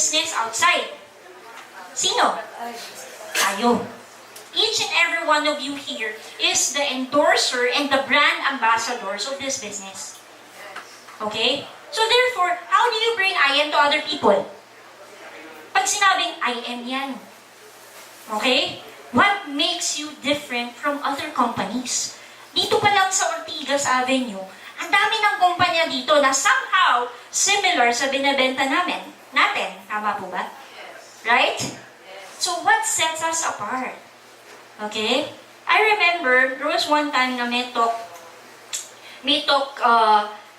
business outside? Sino? Tayo. Each and every one of you here is the endorser and the brand ambassadors of this business. Okay? So therefore, how do you bring I am to other people? Pag sinabing, I am yan. Okay? What makes you different from other companies? Dito pa lang sa Ortigas Avenue, ang dami ng kumpanya dito na somehow similar sa binebenta natin. Tama po ba? Right? So what sets us apart? Okay? I remember, there was one time na may talk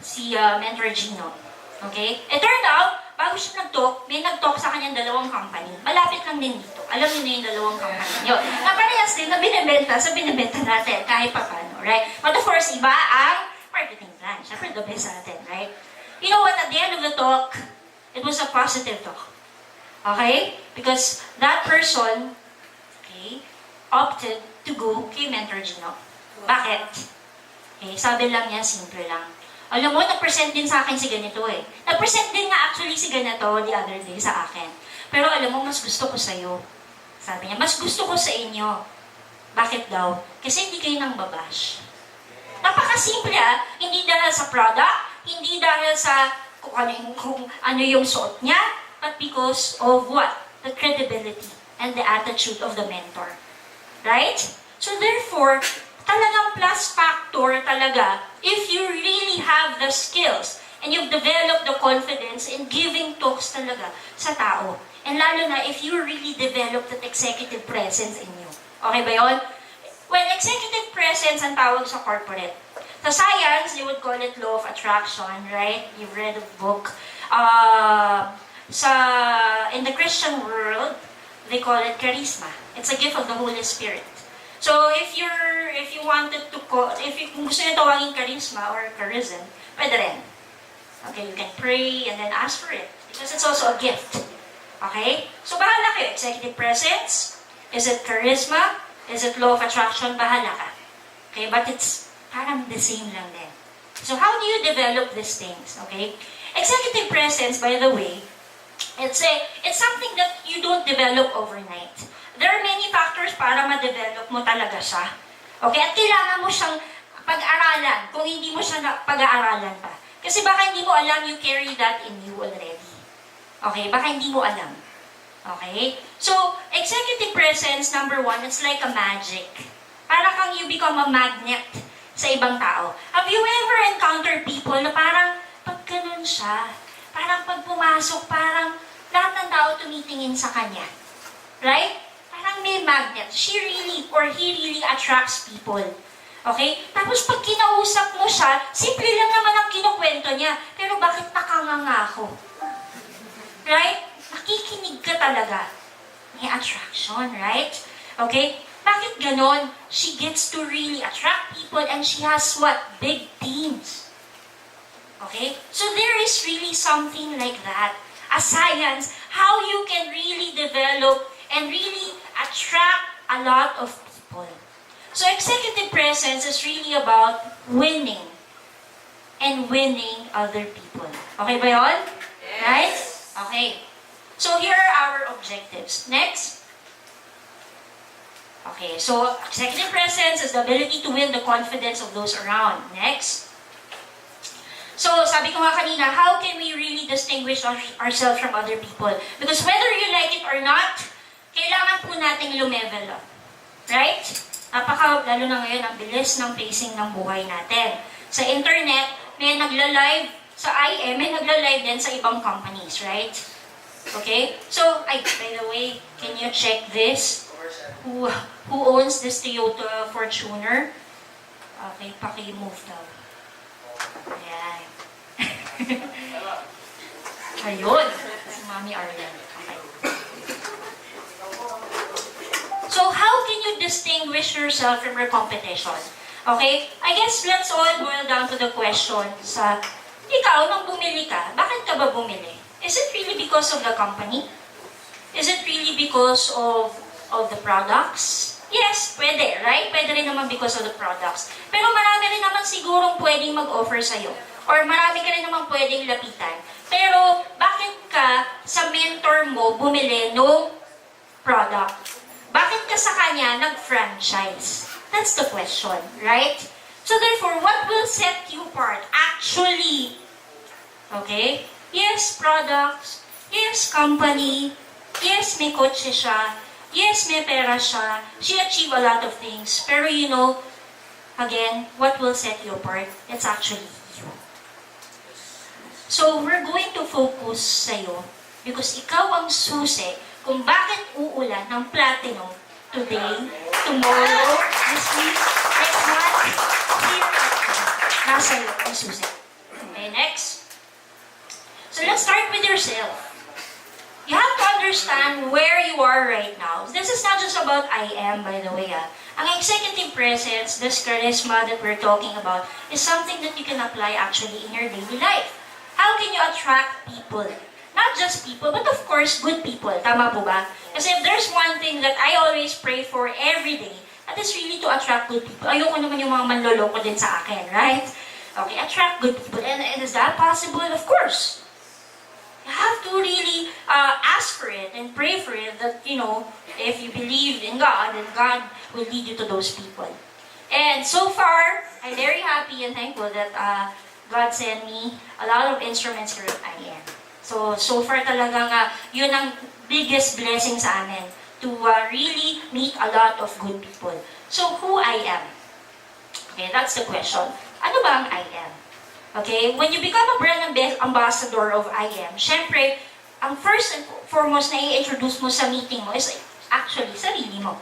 si Mentor Gino. Okay? It turned out, bago siya nag-talk, may nag-talk sa kanyang dalawang company. Malapit lang din dito. Alam niyo na yung dalawang company yun. Na parehas din na binibenta natin, kahit pa paano, right? But of course, iba ang marketing plan. Siyempre, the best natin, right? You know what? At the end of the talk, it was a positive talk. Okay? Because that person, okay, opted to go kay Mentor Gino. Bakit? Okay, sabi lang niya, simple lang. Alam mo, nag-present din sa akin si ganito eh. Nag-present din nga actually si ganito the other day sa akin. Pero alam mo, mas gusto ko sa'yo. Sabi niya, mas gusto ko sa inyo. Bakit daw? Kasi hindi kayo nang babash. Napakasimple hindi dahil sa product, hindi dahil sa kung ano yung suot niya, but because of what? The credibility and the attitude of the mentor. Right? So therefore, talagang plus factor talaga if you really have the skills and you've developed the confidence in giving talks talaga sa tao. And lalo na if you really develop that executive presence in you. Okay ba yun? Well, executive presence ang tawag sa corporate. Sa science, you would call it law of attraction, right? You've read the book. In the Christian world, they call it charisma. It's a gift of the Holy Spirit. So if you kung gusto niyo tawagin charisma or charism, pwede rin. Okay, you can pray and then ask for it because it's also a gift. Okay? So bahala kayo. Executive presence? Is it charisma? Is it law of attraction? Bahala ka. Okay, but it's parang the same lang din. So how do you develop these things? Okay? Executive presence, by the way, it's something that you don't develop overnight. There are many factors para ma-develop mo talaga siya. Okay? At kailangan mo siyang pag-aralan kung hindi mo siya pag-aaralan pa. Kasi baka hindi mo alam you carry that in you already. Okay? Baka hindi mo alam. Okay? So, executive presence, number one, it's like a magic. Para kang you become a magnet sa ibang tao. Have you ever encountered people na parang pag ganun siya, parang pag pumasok, parang lahat ng tao tumitingin sa kanya. Right? Parang may magnet. She really or he really attracts people. Okay? Tapos pag kinausap mo siya, simple lang naman ang kinukwento niya. Pero bakit nakanganga ako? Right? Nakikinig ka talaga. May attraction, right? Okay? Bakit ganon? She gets to really attract people and she has what? Big teams. Okay? So there is really something like that. A science, how you can really develop and really attract a lot of people. So executive presence is really about winning and winning other people. Okay ba yun? Yes. Right? Okay. So here are our objectives. Next. Okay, so executive presence is the ability to win the confidence of those around. Next. So, sabi ko nga kanina, how can we really distinguish ourselves from other people? Because whether you like it or not, kailangan po nating lumevel up. Right? Lalo na ngayon, ang bilis ng pacing ng buhay natin. Sa internet, may nagla-live sa IM, may nagla-live din sa ibang companies, right? Okay? So, by the way, can you check this? Who owns this Toyota Fortuner? Okay, paki-move daw. Ayan. Ayun. Si Mami Arlen. Okay. So, how can you distinguish yourself from your competition? Okay? I guess let's all boil down to the question sa, ikaw, nung bumili ka, bakit ka ba bumili? Is it really because of the company? Is it really because of the products? Yes, pwede, right? Pwede rin naman because of the products. Pero marami rin naman sigurong pwedeng mag-offer sa'yo. Or marami ka rin naman pwedeng lapitan. Pero, bakit ka sa mentor mo bumili ng product? Bakit ka sa kanya nag-franchise? That's the question, right? So therefore, what will set you apart? Actually, okay? Yes, products. Yes, company. Yes, may kotse siya. Yes, may pera siya. She achieved a lot of things. Pero you know, again, what will set you apart? It's actually you. So, we're going to focus sa'yo because ikaw ang susi kung bakit uulan ng platinum today, tomorrow, this week, next month, here, nasa iyo ang susi. Okay, next. So, let's start with yourself. You have to understand where you are right now. This is not just about I am, by the way. Ang executive presence, this charisma that we're talking about, is something that you can apply actually in your daily life. How can you attract people? Not just people, but of course, good people. Tama po ba? Kasi if there's one thing that I always pray for every day, that is really to attract good people. Ayoko naman yung mga manloloko din sa akin, right? Okay, attract good people. And is that possible? Of course. You have to really ask for it and pray for it that, you know, if you believe in God, then God will lead you to those people. And so far, I'm very happy and thankful that God sent me a lot of instruments here at IM. So far talagang yun ang biggest blessing sa amin to really meet a lot of good people. So who I am? Okay, that's the question. Ano ba ang I am? Okay, when you become a brand ambassador of IM, syempre, ang first and foremost na i-introduce mo sa meeting mo is actually sarili mo.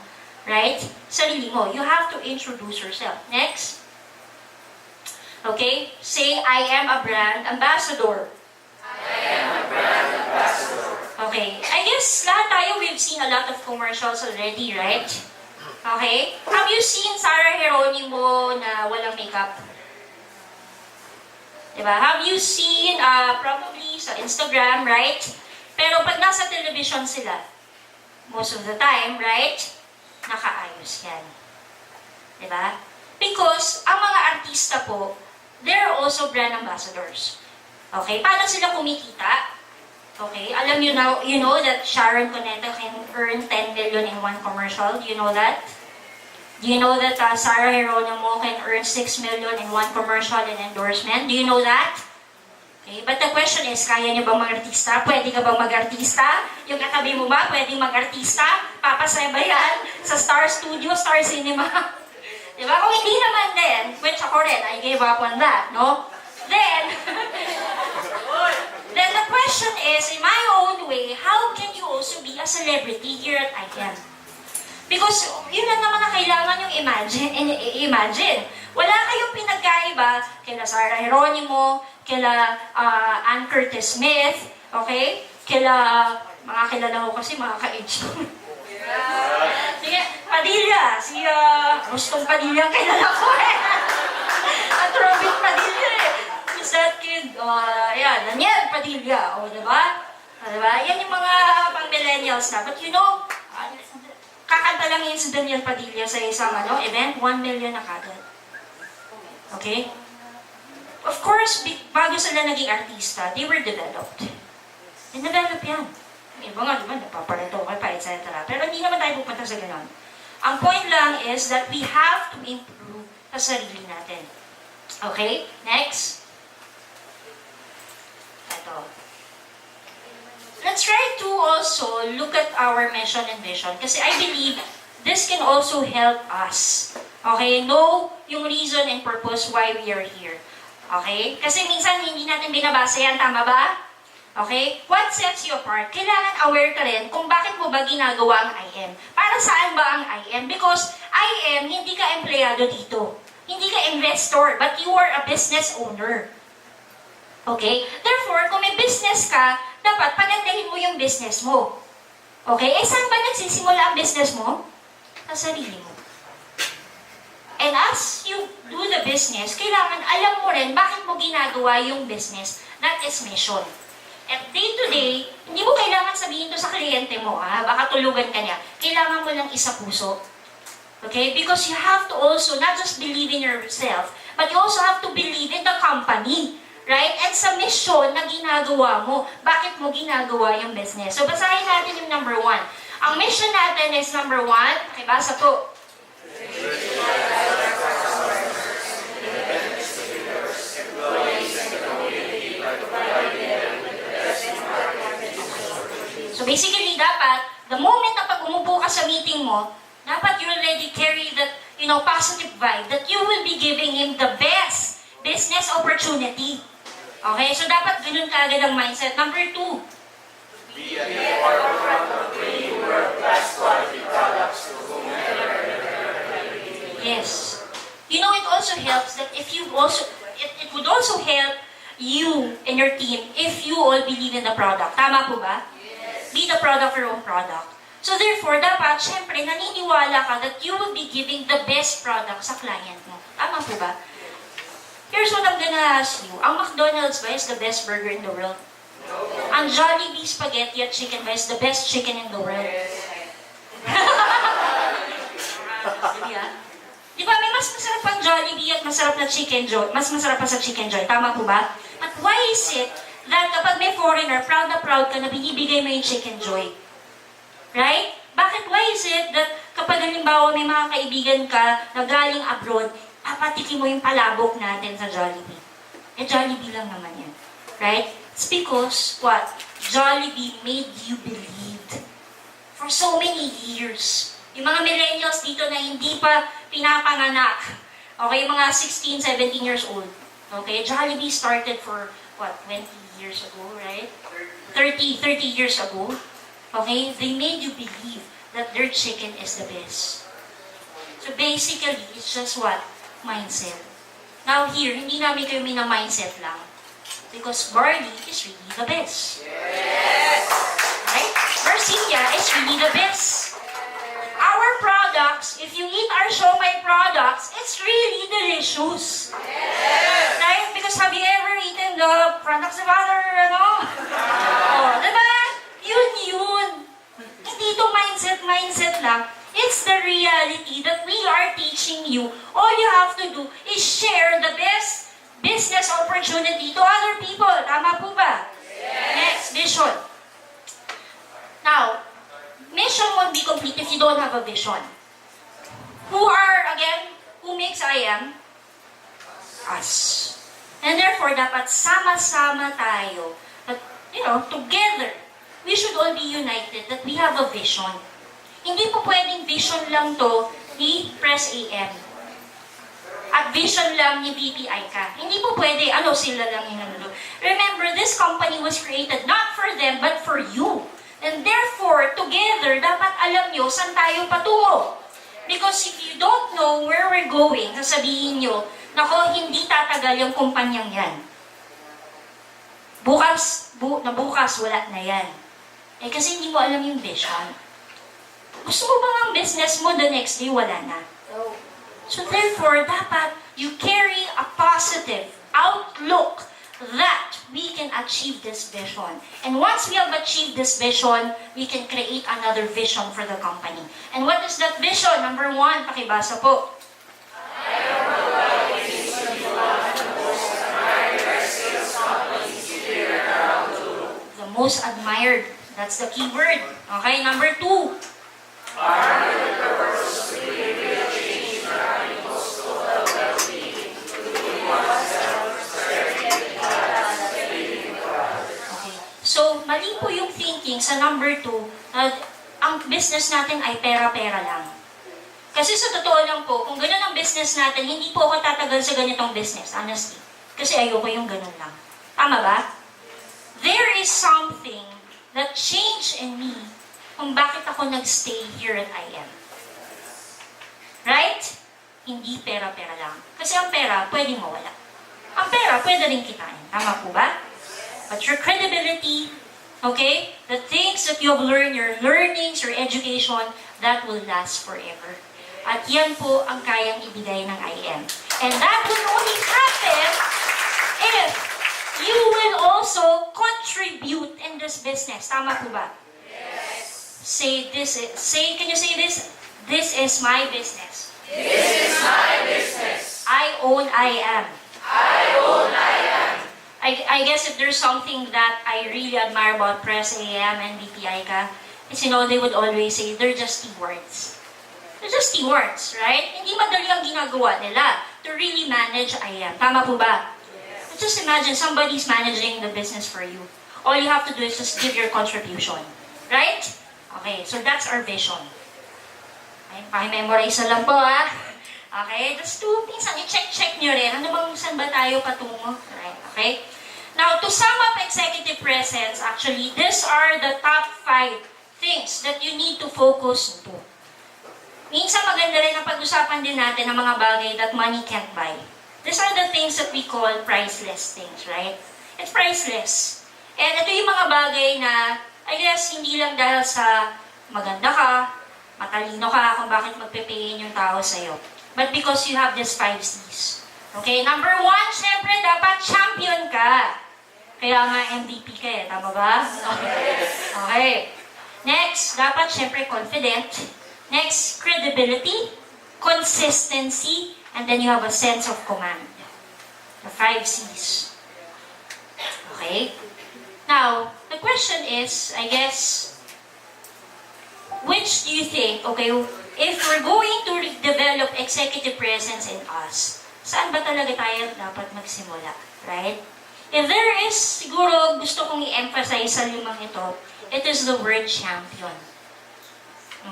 Right? Sarili mo. You have to introduce yourself. Next. Okay, say, I am a brand ambassador. I am a brand ambassador. Okay, I guess lahat tayo, we've seen a lot of commercials already, right? Okay? Have you seen Sarah Geronimo na walang makeup? Diba? Have you seen, probably sa Instagram, right? Pero pag nasa television sila, most of the time, right? Nakaayos yan. Diba? Because, ang mga artista po, they're also brand ambassadors. Okay? Paano sila kumikita? Okay? Alam you know that Sharon Cuneta can earn 10 million in one commercial? Do you know that? Do you know that Sarah Geronimo can earn 6 million in one commercial and endorsement? Do you know that? Okay, but the question is, kaya niyo bang mag-artista? Pwede ka bang mag-artista? Yung katabi mo ba, pwedeng mag-artista? Papasaya ba yan sa Star Studio, Star Cinema? Diba? Kung hindi naman din, which ako rin, I gave up on that, no? Then the question is, in my own way, how can you also be a celebrity here at IM? Because yun lang naman na kailangan yung imagine. Wala kayong pinagkaiba kila Sarah Geronimo, kila Ann Curtis Smith, okay? Mga kilala ko kasi mga ka-age. Sige, Padilla. Si Rustong Padilla kilala ko eh. At Robin Padilla eh. Is that kid? Yeah, Daniel Padilla. O, diba? Diba? Yan yung mga pang-millennials na. But you know, kakanta lang yun si Daniel Padilla sa isang event, 1 million na kagad. Okay? Of course, bago sila naging artista, they were developed. Develop yan. Yung iba nga, diba, napaparito ka pa, etc. Pero hindi naman tayo pupunta sa ganon. Ang point lang is that we have to improve sa sarili natin. Okay? Next. Ito. Let's try to also look at our mission and vision kasi I believe this can also help us. Okay? Know yung reason and purpose why we are here. Okay? Kasi minsan hindi natin binabasa yan, tama ba? Okay? What sets you apart? Kailangan aware ka rin kung bakit mo ba ginagawa ang IM. Para saan ba ang IM? Because IM, hindi ka empleyado dito. Hindi ka investor, but you are a business owner. Okay? Therefore, kung may business ka, dapat pagandahin mo yung business mo. Okay? Eh, saan ba nagsisimula ang business mo? Sa sarili mo. And as you do the business, kailangan alam mo rin bakit mo ginagawa yung business. That is mission. At day to day, hindi mo kailangan sabihin to sa kliyente mo, baka tulugan ka niya. Kailangan mo lang isa puso. Okay? Because you have to also not just believe in yourself, but you also have to believe in the company. Right? And sa mission na ginagawa mo, bakit mo ginagawa yung business? So, basahin natin yung number 1. Ang mission natin is number 1. Okay, basa po. So, basically, dapat, the moment na pag umupo ka sa meeting mo, dapat you already carry that, positive vibe that you will be giving him the best business opportunity. Okay, so dapat ganun kaagad ang mindset. Number 2. Be at the forefront of bringing world-class quality products to whomever. Yes. It also helps that if you also, it would also help you and your team if you all believe in the product. Tama po ba? Yes. Be the product of your own product. So therefore, dapat, syempre, naniniwala ka that you will be giving the best product sa client mo. Tama po ba? Here's what I'm gonna ask you. Ang McDonald's ba is the best burger in the world? No. Ang Jollibee spaghetti at chicken ba is the best chicken in the world? Yeah. Di ba, may mas masarap ang Jollibee at masarap na Chicken Joy. Mas masarap pa sa Chicken Joy. Tama po ba? At why is it that kapag may foreigner, proud ka na binibigay mo yung Chicken Joy? Right? Bakit? Why is it that kapag halimbawa may mga kaibigan ka na galing abroad, papatikin mo yung palabok natin sa Jollibee. Jollibee lang naman yan. Right? It's because, what? Jollibee made you believe for so many years. Yung mga millennials dito na hindi pa pinapanganak. Okay, yung mga 16, 17 years old. Okay, Jollibee started for, 20 years ago, right? 30 years ago. Okay, they made you believe that their chicken is the best. So basically, it's just what? Mindset. Now here, hindi namin kayo mina-mindset lang. Because barley is really the best. Yes. Right? Garcia is really the best. Our products, if you eat our siomai products, it's really delicious. Yes. Right? Because have you ever eaten the products of other, diba? Yun. Hindi to mindset lang. It's the reality that we are teaching you. All you have to do is share the best business opportunity to other people. Tama po ba? Yes. Next, vision. Now, mission won't be complete if you don't have a vision. Who makes I am? Us. And therefore, dapat sama-sama tayo. That, together, we should all be united that we have a vision. Hindi po pwedeng vision lang to ni Press AM. At vision lang ni BPI ka. Hindi po pwede, sila lang yung Remember, this company was created not for them, but for you. And therefore, together, dapat alam nyo saan tayo patungo. Because if you don't know where we're going, sasabihin nyo, hindi tatagal yung kumpanyang yan. Bukas, wala na yan. Kasi hindi mo alam yung vision. Gusto mo bang ang business mo the next day, wala na? No. So therefore, dapat you carry a positive outlook that we can achieve this vision. And once we have achieved this vision, we can create another vision for the company. And what is that vision? Number 1, pakibasa po. The most admired. That's the key word. Okay, number 2. So, mali po yung thinking sa number 2 na ang business natin ay pera-pera lang. Kasi sa totoo lang po, kung ganun ang business natin, hindi po ako tatagal sa ganitong business, honestly. Kasi ayoko yung ganun lang. Tama ba? There is something that changed in me kung bakit ako nagstay here at IM. Right? Hindi pera-pera lang. Kasi ang pera, pwedeng mawala. Ang pera, pwede rin kitain. Tama po ba? But your credibility, okay? The things that you have learned, your learnings, your education, that will last forever. At yan po ang kayang ibigay ng IM. And that will only happen if you will also contribute in this business. Tama po ba? Yes. Can you say this? This is my business. This is my business. I own, I am. I own, I am. I guess if there's something that I really admire about Press AM and BPI is, they would always say, they're just stewards. They're just stewards, right? Hindi madali ang ginagawa nila to really manage I am. Tama po ba? Yes. Just imagine somebody's managing the business for you. All you have to do is just give your contribution. Right? Okay, so that's our vision. Okay, pakimemorize na lang po ha. Okay, just two things. I-check nyo rin. Ano bang saan ba tayo patungo? Right, okay? Now, to sum up executive presence, actually, these are the top 5 things that you need to focus to. Minsan maganda rin ang pag-usapan din natin ng mga bagay that money can't buy. These are the things that we call priceless things, right? It's priceless. And ito yung mga bagay na, I guess, hindi lang dahil sa maganda ka, matalino ka, kung bakit magpe-payin yung tao sa'yo. But because you have these 5 C's. Okay, number 1, syempre, dapat champion ka. Kaya nga MVP ka eh, tama ba? Okay. Next, dapat syempre confident. Next, credibility, consistency, and then you have a sense of command. The 5 C's. Okay? Now, the question is, I guess, which do you think, okay, if we're going to develop executive presence in us, saan ba talaga tayo dapat magsimula? Right? If there is, siguro gusto kong i-emphasize sa limang ito, it is the word champion.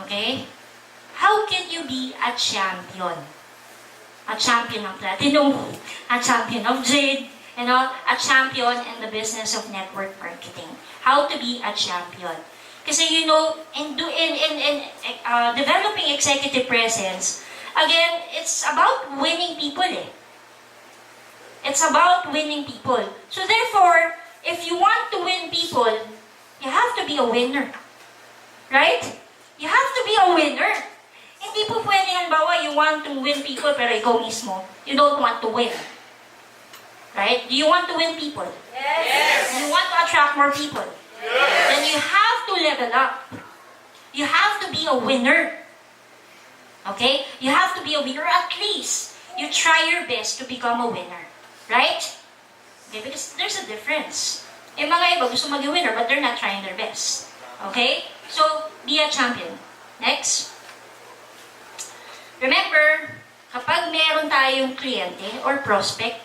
Okay? How can you be a champion? A champion of platinum, a champion of jade, a champion in the business of network marketing. How to be a champion? Kasi in developing executive presence, again, it's about winning people eh. It's about winning people. So therefore, if you want to win people, you have to be a winner. Right? You have to be a winner. Hindi po pwede halimbawa, you want to win people pero ikaw mismo, you don't want to win. Right? Do you want to win people? Yes. Do you want to attract more people? Yes. Then you have to level up. You have to be a winner. Okay? You have to be a winner. At least, you try your best to become a winner. Right? Okay, because there's a difference. Mga iba gusto maging winner but they're not trying their best. Okay? So, be a champion. Next. Remember, kapag meron tayong kliyente or prospect,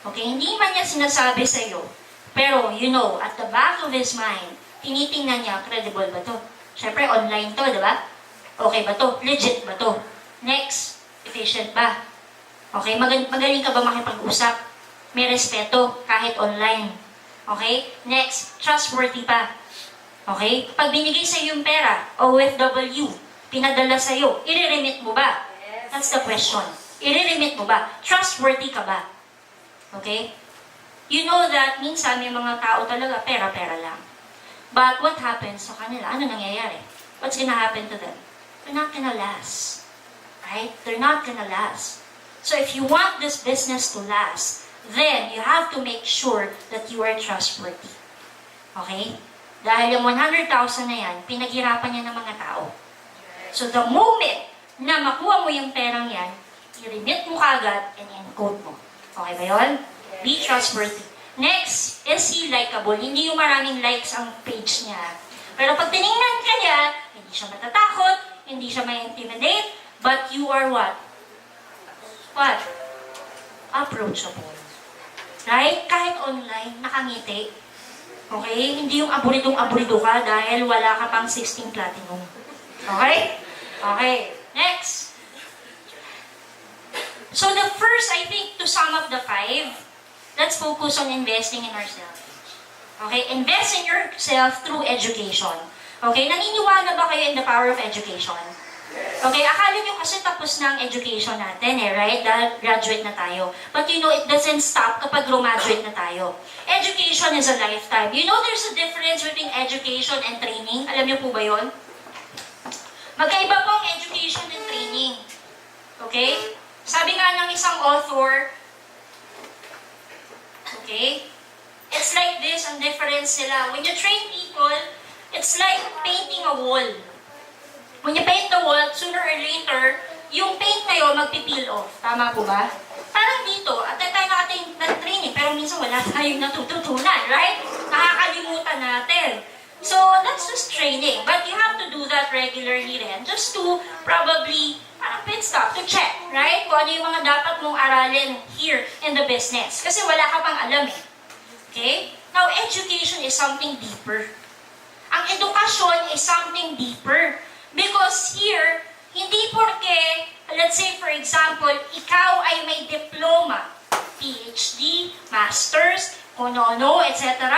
okay, hindi man niya sinasabi sa'yo, pero at the back of his mind, tinitingnan niya, credible ba to? Siyempre, online to, di ba? Okay ba to? Legit ba to? Next, efficient ba? Okay, magaling ka ba makipag-usap? May respeto kahit online. Okay? Next, trustworthy pa. Okay? Pag binigay sa yung pera, OFW, pinadala sa iyo, i-remit mo ba? Yes. That's the question. I-remit mo ba? Trustworthy ka ba? Okay? You know that minsan may mga tao talaga pera-pera lang. But what happens sa kanila? Ano nangyayari? What's gonna happen to them? They're not gonna last. Right? They're not gonna last. So if you want this business to last, then you have to make sure that you are trustworthy. Okay? Dahil yung 100,000 na yan, pinaghirapan niya ng mga tao. So the moment na makuha mo yung perang yan, i-remit mo kagad and encode mo. Okay ba yun? Be trustworthy. Next, is he likable? Hindi yung maraming likes ang page niya. Pero pag tinignan ka niya, hindi siya matatakot, hindi siya may intimidate, but you are what? What? Approachable. Right? Kahit online, nakangiti. Okay? Hindi yung aburidong-aburido ka dahil wala ka pang 16 platinum. Okay? Okay. Next. So the first, I think, to sum up the 5, let's focus on investing in ourselves. Okay? Invest in yourself through education. Okay? Naniniwala ba kayo in the power of education? Okay, akala nyo kasi tapos na ang education natin right? Dahil graduate na tayo. But it doesn't stop kapag graduate na tayo. Education is a lifetime. There's a difference between education and training. Alam nyo po ba yun? Magkaiba po ang education and training. Okay? Sabi nga ng isang author, okay, it's like this, ang difference sila. When you train people, it's like painting a wall. When you paint the wall, sooner or later, yung paint na yun magpipeel off. Tama po ba? Parang dito, at tayo nag-training, pero minsan wala tayong natututunan, right? Nakakalimutan natin. So, that's just training. But you have to do that regularly rin, just to probably, parang pit stop, to check, right? Kung ano yung mga dapat mong aralin here in the business. Kasi wala ka pang alam eh. Okay? Now, education is something deeper. Ang edukasyon is something deeper. Because here, hindi porke, let's say for example, ikaw ay may diploma, PhD, Masters, konono, etc.,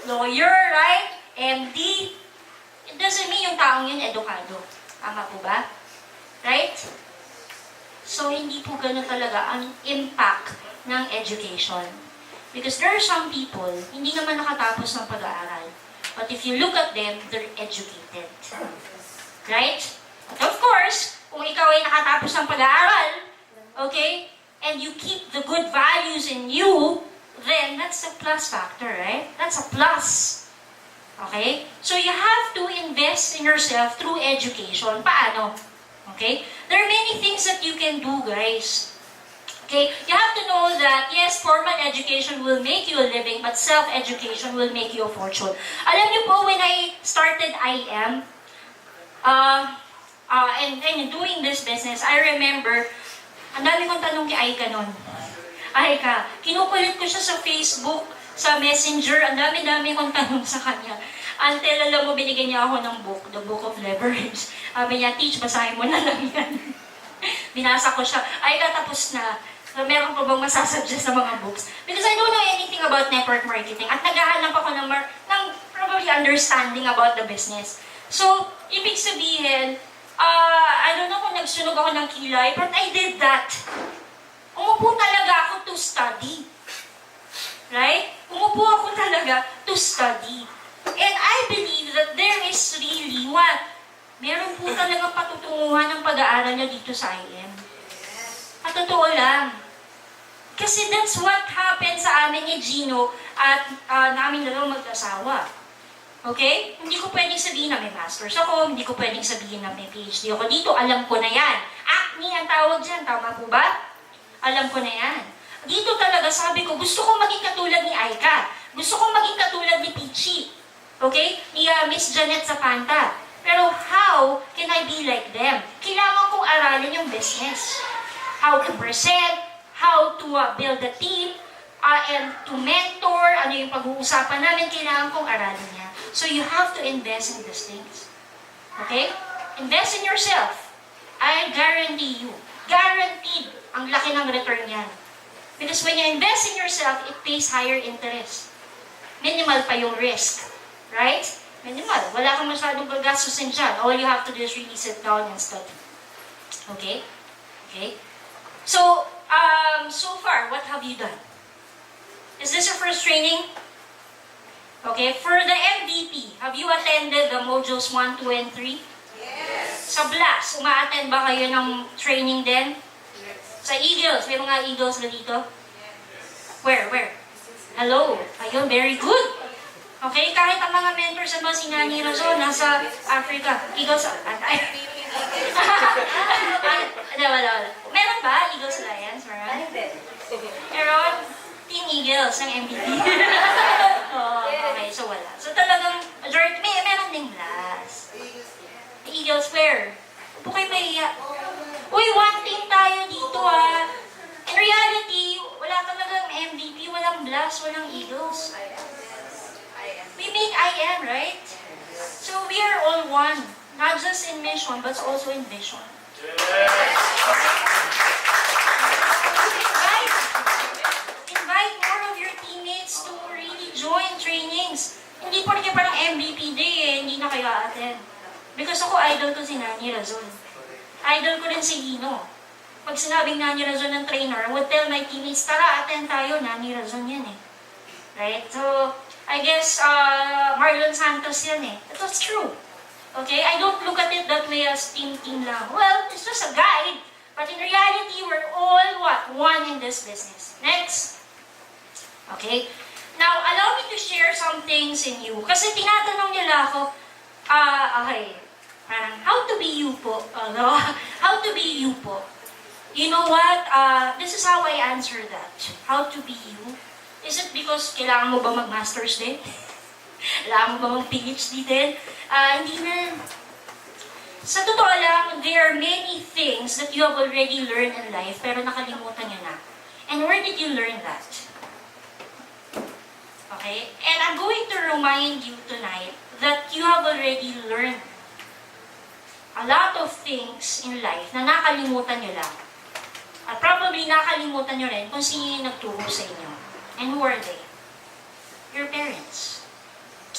lawyer, right? MD, it doesn't mean yung taong yun edukado. Tama po ba? Right? So, hindi po ganun talaga ang impact ng education. Because there are some people, hindi naman nakatapos ng pag-aaral. But if you look at them, they're educated. Right? But of course, kung ikaw ay nakatapos ng pag-aaral, okay, and you keep the good values in you, then that's a plus factor, right? That's a plus. Okay? So you have to invest in yourself through education. Paano? Okay? There are many things that you can do, guys. Okay? You have to know that, yes, formal education will make you a living, but self-education will make you a fortune. Alam niyo po, when I started IM, and doing this business, I remember, ang dami kong tanong kay Aika nun. Aika, kinukulit ko siya sa Facebook, sa Messenger, ang dami-dami kong tanong sa kanya. Until, alam mo, binigyan niya ako ng book, The Book of Leverage. Sabi niya, teach, basahin mo na lang yan. Binasa ko siya, Aika, tapos na. So, meron pa bang masasuggest sa mga books? Because I don't know anything about network marketing. At naghahanap ako ng probably understanding about the business. So, ibig sabihin, I don't know kung nagsunog ako ng kilay, but I did that. Umupo talaga ako to study. Right? Umupo ako talaga to study. And I believe that there is really what? Meron po talaga patutunguhan ng pag-aaral niya dito sa IM. At totoo lang. Kasi that's what happened sa amin ni Gino at namin dalawang mag-asawa. Okay? Hindi ko pwedeng sabihin na may master's ako, hindi ko pwedeng sabihin na may PhD ako. Dito, alam ko na yan. Acne ang tawag dyan, tama po ba? Alam ko na yan. Dito talaga sabi ko, gusto kong maging katulad ni Aika. Gusto kong maging katulad ni Peachy. Okay? Ni Miss Janet Zapanta. Pero how can I be like them? Kailangan kong aralin yung business. How to present, how to build a team, and to mentor, ano yung pag-uusapan namin, kailangan kong aralin niya. So you have to invest in these things. Okay? Invest in yourself. I guarantee you. Guaranteed ang laki ng return yan. Because when you invest in yourself, it pays higher interest. Minimal pa yung risk. Right? Minimal. Wala kang masyadong gagastusin dyan. All you have to do is really sit down and study. Okay? Okay? So, so far, what have you done? Is this your first training? Okay, for the MVP, have you attended the modules 1, 2, and 3? Yes. Sa BLAS, uma-attend ba kayo ng training din? Yes. Sa Eagles, may mga Eagles na dito? Where? Hello. Ayun, very good. Okay, kahit ang mga mentors naman si Nani Razon, nasa Africa. Eagles, wala. Meron ba Eagles Alliance? Meron? Meron? Team Eagles ng MVP. Okay, so wala. So talagang, majority, meron ding blast. The Eagles, where? Upo kayo mahiya. Uy, one team tayo dito In reality, wala talagang MVP, walang blast, walang Eagles. We make IM, right? So we are all one. Not just in mission, but also in vision. Invite more of your teammates to really join trainings. Hindi po rin parang MVP day hindi na kayo attend. Because ako, idol ko si Nani Razon. Idol ko rin si Gino. Pag sinabing Nani Razon ng trainer, I would tell my teammates, tara, attend tayo, Nani Razon yan Right? So, I guess, Marlon Santos yan That was true. Okay? I don't look at it that way as team lang. Well, it's just a guide. But in reality, we're all what? One in this business. Next. Okay? Now, allow me to share some things in you. Kasi tinatanong nila ako, okay, Parang, how to be you po. How to be you po. You know what? This is how I answer that. How to be you. Is it because kailangan mo ba mag-masters din? Kailangan mo ba mag-PhD din? Hindi na. Sa totoo lang, there are many things that you have already learned in life, pero nakalimutan nyo na. And where did you learn that? Okay? And I'm going to remind you tonight that you have already learned a lot of things in life na nakalimutan nyo lang. At probably nakalimutan nyo rin kung sino yung nagturo sa inyo. And who are they? Your parents.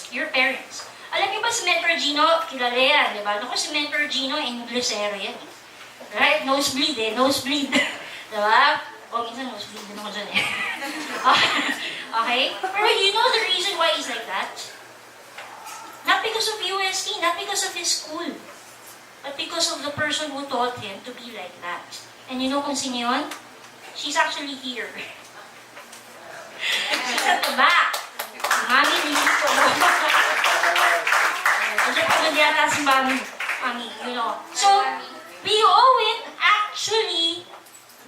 Your parents. Alam niyo ba si Mentor Gino, kilala yan, di ba? Naku, si Mentor Gino, Englishero yan. Right? Nosebleed eh, nosebleed. Di ba? O, minsan nosebleed din ako dyan eh. Okay? Pero you know the reason why he's like that? Not because of UST, not because of his school, but because of the person who taught him to be like that. And you know kung sino yun? She's actually here. She's at the back. Mami, hindi ko. Yata si Mami, you know. So, we owe it actually,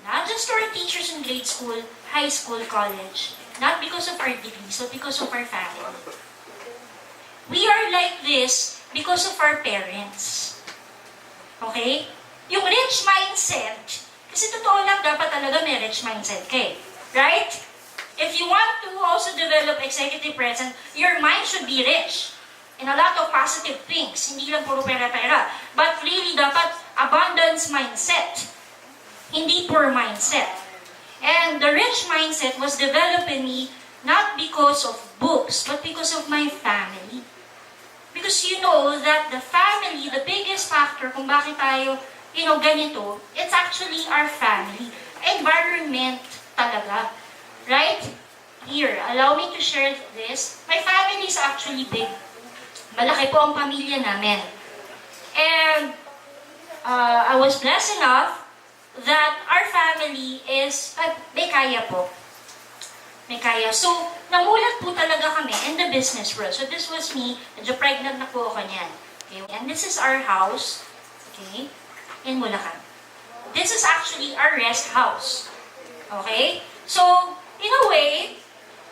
not just to our teachers in grade school, high school, college, not because of our degrees, but because of our family. We are like this because of our parents. Okay? Yung rich mindset, kasi totoo lang, dapat talaga may rich mindset kay. Right? If you want to also develop executive presence, your mind should be rich. And a lot of positive things. Hindi lang puro pera-pera. But really, dapat abundance mindset. Hindi poor mindset. And the rich mindset was developed in me not because of books, but because of my family. Because you know that the family, the biggest factor kung bakit tayo, ganito, it's actually our family. Environment talaga. Right? Here, allow me to share this. My family is actually big. Malaki po ang pamilya namin. And I was blessed enough that our family is, may kaya po. May kaya. So, namulat po talaga kami in the business world. So, this was me. Medyo pregnant na po ako niyan. Okay? And this is our house. Okay? In Bulacan. This is actually our rest house. Okay? So, in a way,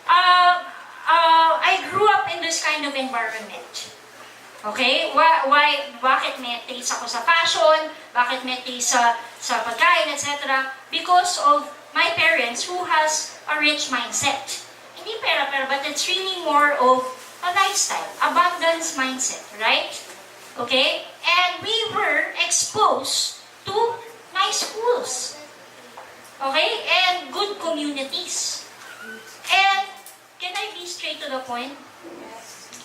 I grew up in this kind of environment. Okay? Bakit may taste ako sa fashion? Bakit may taste sa pagkain, etc.? Because of my parents who has a rich mindset. Hindi pera-pera, but it's really more of a lifestyle, abundance mindset, right? Okay? And we were exposed to nice schools. Okay? And good communities. And can I be straight to the point?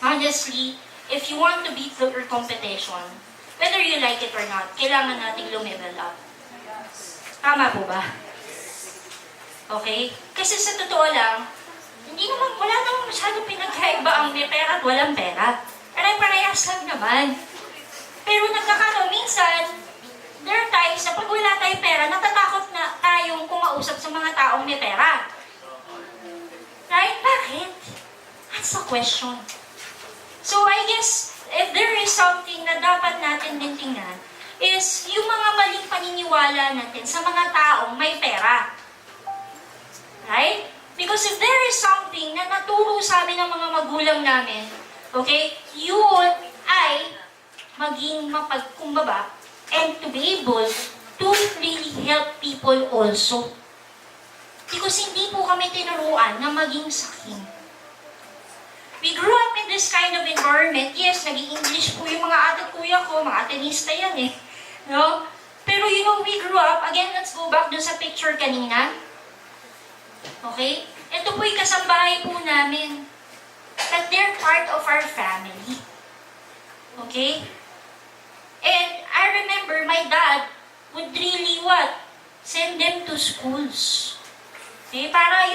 Honestly, if you want to beat your competition, whether you like it or not, kailangan nating lumevel up. Tama po ba? Okay? Kasi sa totoo lang, wala namang masyadong pinagkaiba ang may pera at walang pera. Parehas lang naman. Pero nagkakano, minsan, there are times na pag wala tayong pera, natatakot na tayong kumausap sa mga taong may pera. Right? Bakit? That's the question. So I guess, if there is something na dapat natin din tingnan, is yung mga maling paniniwala natin sa mga taong may pera. Right? Because if there is something na naturo sa amin ng mga magulang namin, okay, yun ay maging mapagkumbaba and to be able to really help people also. Because hindi po kami tinuruan na maging saking. We grew up in this kind of environment. Yes, nag-i-English po yung mga ate kuya ko, mga atenista yan eh. No? Pero we grew up, again, let's go back dun sa picture kanina. Okay? Ito po yung kasambahay po namin. That they're part of our family. Okay? And I remember my dad would really send them to schools. Okay? Para,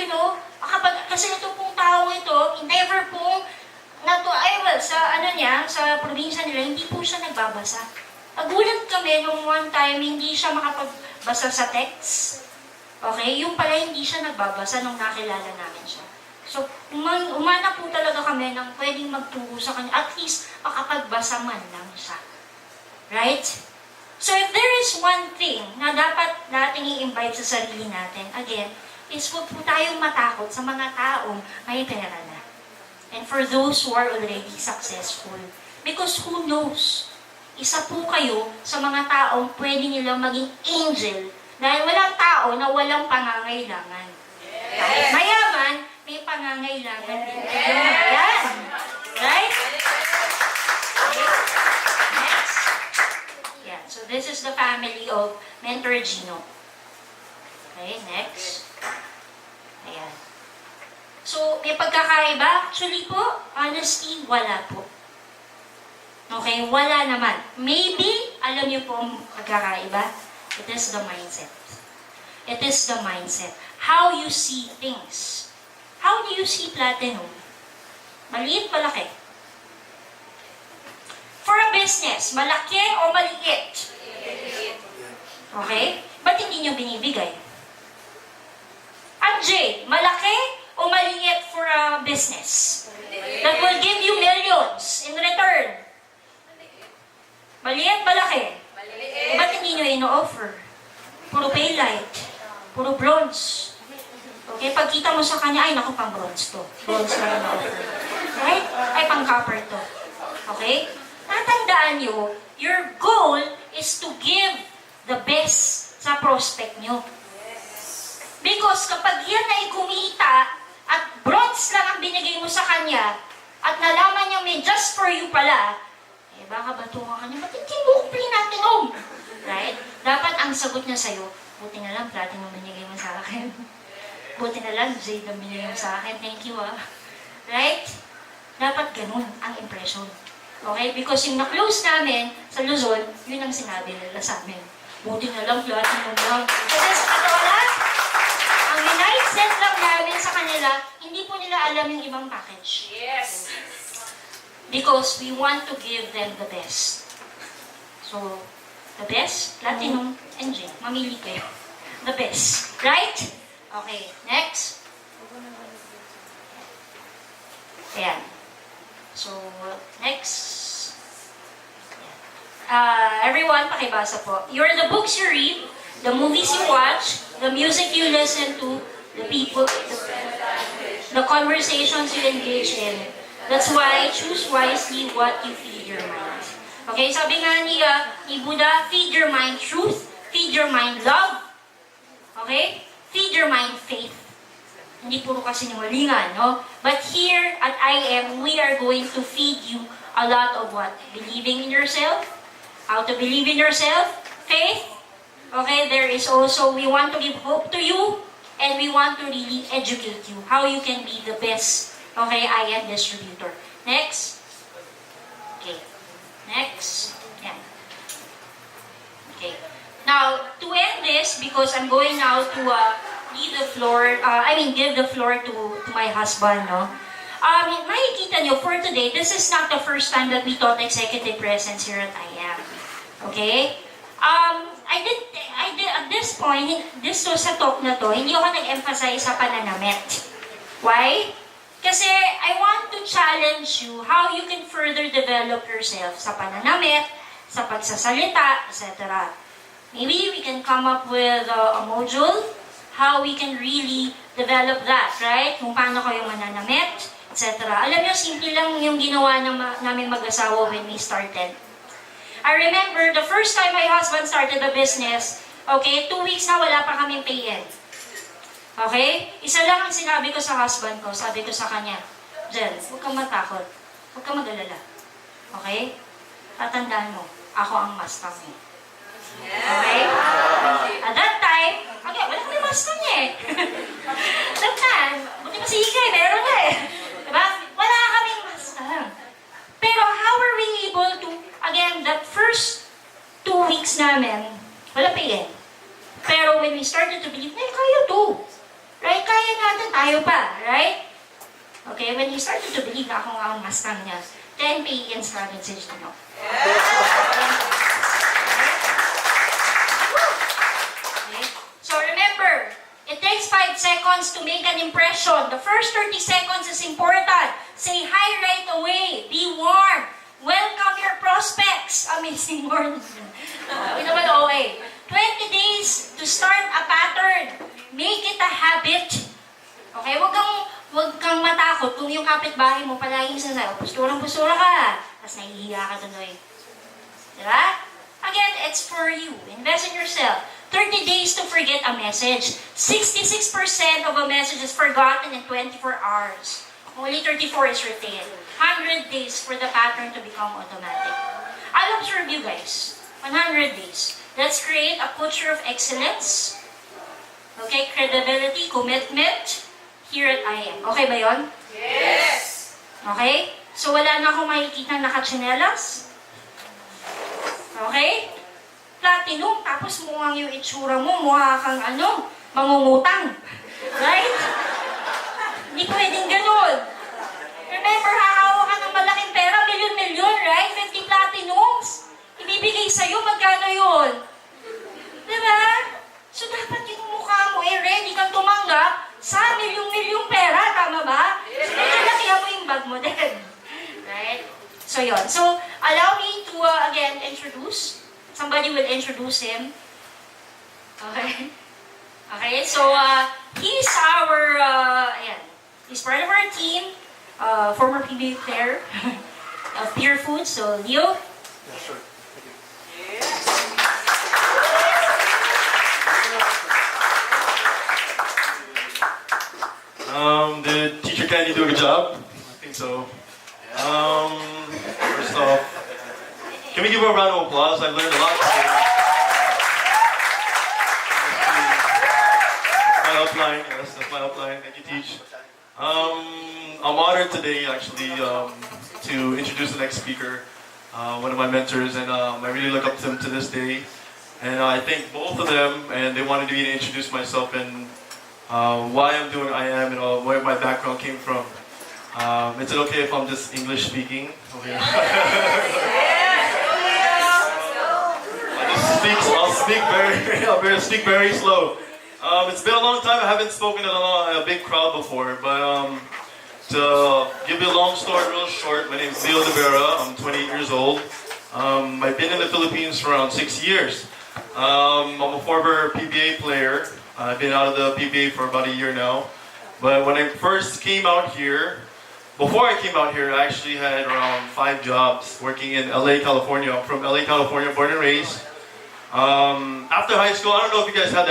kasi ito pong tao ito, never pong sa probinsya nila, hindi po siya nagbabasa. Nagulat kami nung one time, hindi siya makapagbasa sa text. Okay? Yung pala hindi siya nagbabasa nung nakilala namin siya. So, umana po talaga kami ng pwedeng magturo sa kanya, at least makapagbasa man lang siya. Right? So if there is one thing na dapat nating i-invite sa sarili natin, again, is huwag po tayong matakot sa mga taong may pera na. And for those who are already successful. Because who knows? Isa po kayo sa mga taong pwede nilang maging angel dahil walang tao na walang pangangailangan. Kahit mayaman, may pangangailangan din kayong yan. Right? Next. Yeah, so this is the family of Mentor Gino. Okay, next. Ayan. So, may pagkakaiba? Actually po, honestly, wala po. Okay, wala naman. Maybe, alam niyo po ang pagkakaiba? It is the mindset. It is the mindset. How you see things. How do you see platinum? Maliit, malaki? For a business, malaki o maliit? Okay? Ba't hindi niyo binibigay? Jay, malaki o maliit for a business that will give you millions in return? Maliit, malaki? Ba't hindi nyo ino-offer? Puro paylight, puro bronze. Okay, pagkita mo sa kanya, ay naku, pang bronze to. Bronze na ino-offer. Right? Ay, pang copper to. Okay? Tatandaan nyo, your goal is to give the best sa prospect nyo. Because kapag yan ay kumita at bronze lang ang binigay mo sa kanya at nalaman niya may just for you pala, eh baka batungan ka niya, ba't hindi mo platinum? Right? Dapat ang sagot niya sa'yo, buti na lang platinum binigay mo sa akin. Buti na lang jade ang binigay mo sa akin. Thank you ah. Right? Dapat ganun ang impression. Okay? Because yung na-close namin sa Luzon, yun ang sinabi nila sa amin. Buti na lang platinum lang. Kasi sa katola, ang mindset lang namin sa kanila, hindi po nila alam yung ibang package. Yes. Because we want to give them the best. So, the best, platinum, and J. Mamili kayo. The best. Right? Okay, next. Ayan. So, next. Everyone, pakibasa po. You're the books you read, the movies you watch, the music you listen to, the people, the conversations you engage in. That's why choose wisely what you feed your mind. Okay, sabi nga ni Buddha, feed your mind truth, feed your mind love, okay? Feed your mind faith. Hindi puro kasi sinungalingan, no? But here at IM, we are going to feed you a lot of what? Believing in yourself, how to believe in yourself, faith. Okay, there is also, we want to give hope to you, and we want to really educate you how you can be the best, okay, IM distributor. Next. Okay. Next. Yeah. Okay. Now, to end this, because I'm going now to give the floor to my husband, no? Makikita nyo, for today, this is not the first time that we taught executive presence here at IM. Okay? At this point, this was sa talk na to, hindi ako nag-emphasize sa pananamit. Why? Kasi I want to challenge you how you can further develop yourself sa pananamit, sa pagsasalita, etc. Maybe we can come up with a module, how we can really develop that, right? Kung paano kayo mananamit, etc. Alam niyo, simple lang yung ginawa namin mag-asawa when we started. I remember, the first time my husband started a business, okay, 2 weeks na wala pa kaming pay-in. Okay? Isa lang ang sinabi ko sa husband ko, sabi ko sa kanya, Jen, huwag kang matakot, huwag kang mag-alala. Okay? Tatandaan mo, ako ang Mustang mo. Okay? At that time, okay, wala kami Mustang eh. That time, buti pa si Ika eh, meron na eh. Diba? Wala kaming Mustang. Pero how were we able to, again, that first 2 weeks namin, wala pa yan. Pero when we started to believe, kaya to. Right? Kaya natin, tayo pa. Right? Okay, when we started to believe na ako nga ang Mustang niya, 10 pay-ins natin si Gino. Okay? So remember, it takes 5 seconds to make an impression. The first 30 seconds is important. Say hi right away. Be warm. Welcome your prospects. Amazing morning. Yun naman okay. 20 days to start a pattern. Make it a habit. Okay? Huwag kang matakot kung yung kapitbahay mo palaging sinasabi, busura ka. Tapos nahihiya ka tuloy. Diba? Again, it's for you. Invest in yourself. 30 days to forget a message. 66% of a message is forgotten in 24 hours. Only 34 is retained. 100 days for the pattern to become automatic. I'll observe you guys. 100 days. Let's create a culture of excellence. Okay, credibility, commitment. Here at I am. Okay ba yon? Yes! Okay? So wala na akong makikita nakatsinelas. Okay? Platinum, tapos mukhang yung itsura mo, mukha kang mangungutang. Right? Hindi pwedeng ganun. Remember, hahawak ka ng malaking pera, milyon-milyon, right? 50 platinums. Ibibigay sa'yo, magkano yun? Diba? So, dapat yung mukha mo, ready kang tumanggap sa milyong-milyong pera, tama ba? So, medyo lakihan mo yung bag mo din. Right? So, yun. So, allow me to, again, introduce. Somebody will introduce him. Okay? Okay, so, he's our, he's part of our team, former PBA player of Pure Food. So, Leo? Yeah, sure. Thank you. Did Teacher Candy do a good job? I think so. First off, can we give her a round of applause? I've learned a lot today. That's my outline. Yes, that's my outline. Thank you, Teach. I'm honored today, actually, to introduce the next speaker, one of my mentors, and I really look up to him to this day. And I thank both of them, and they wanted me to introduce myself and why I'm doing I am and where my background came from. Is it okay if I'm just English speaking? Okay. I'll speak very slow. It's been a long time. I haven't spoken in a big crowd before, but to give you a long story real short, my name is Leo De Vera. I'm 28 years old. I've been in the Philippines for around 6 years. I'm a former PBA player. I've been out of the PBA for about a year now. But when I first came out here, before I came out here, I actually had around 5 jobs working in LA, California. I'm from LA, California, born and raised. After high school, I don't know if you guys had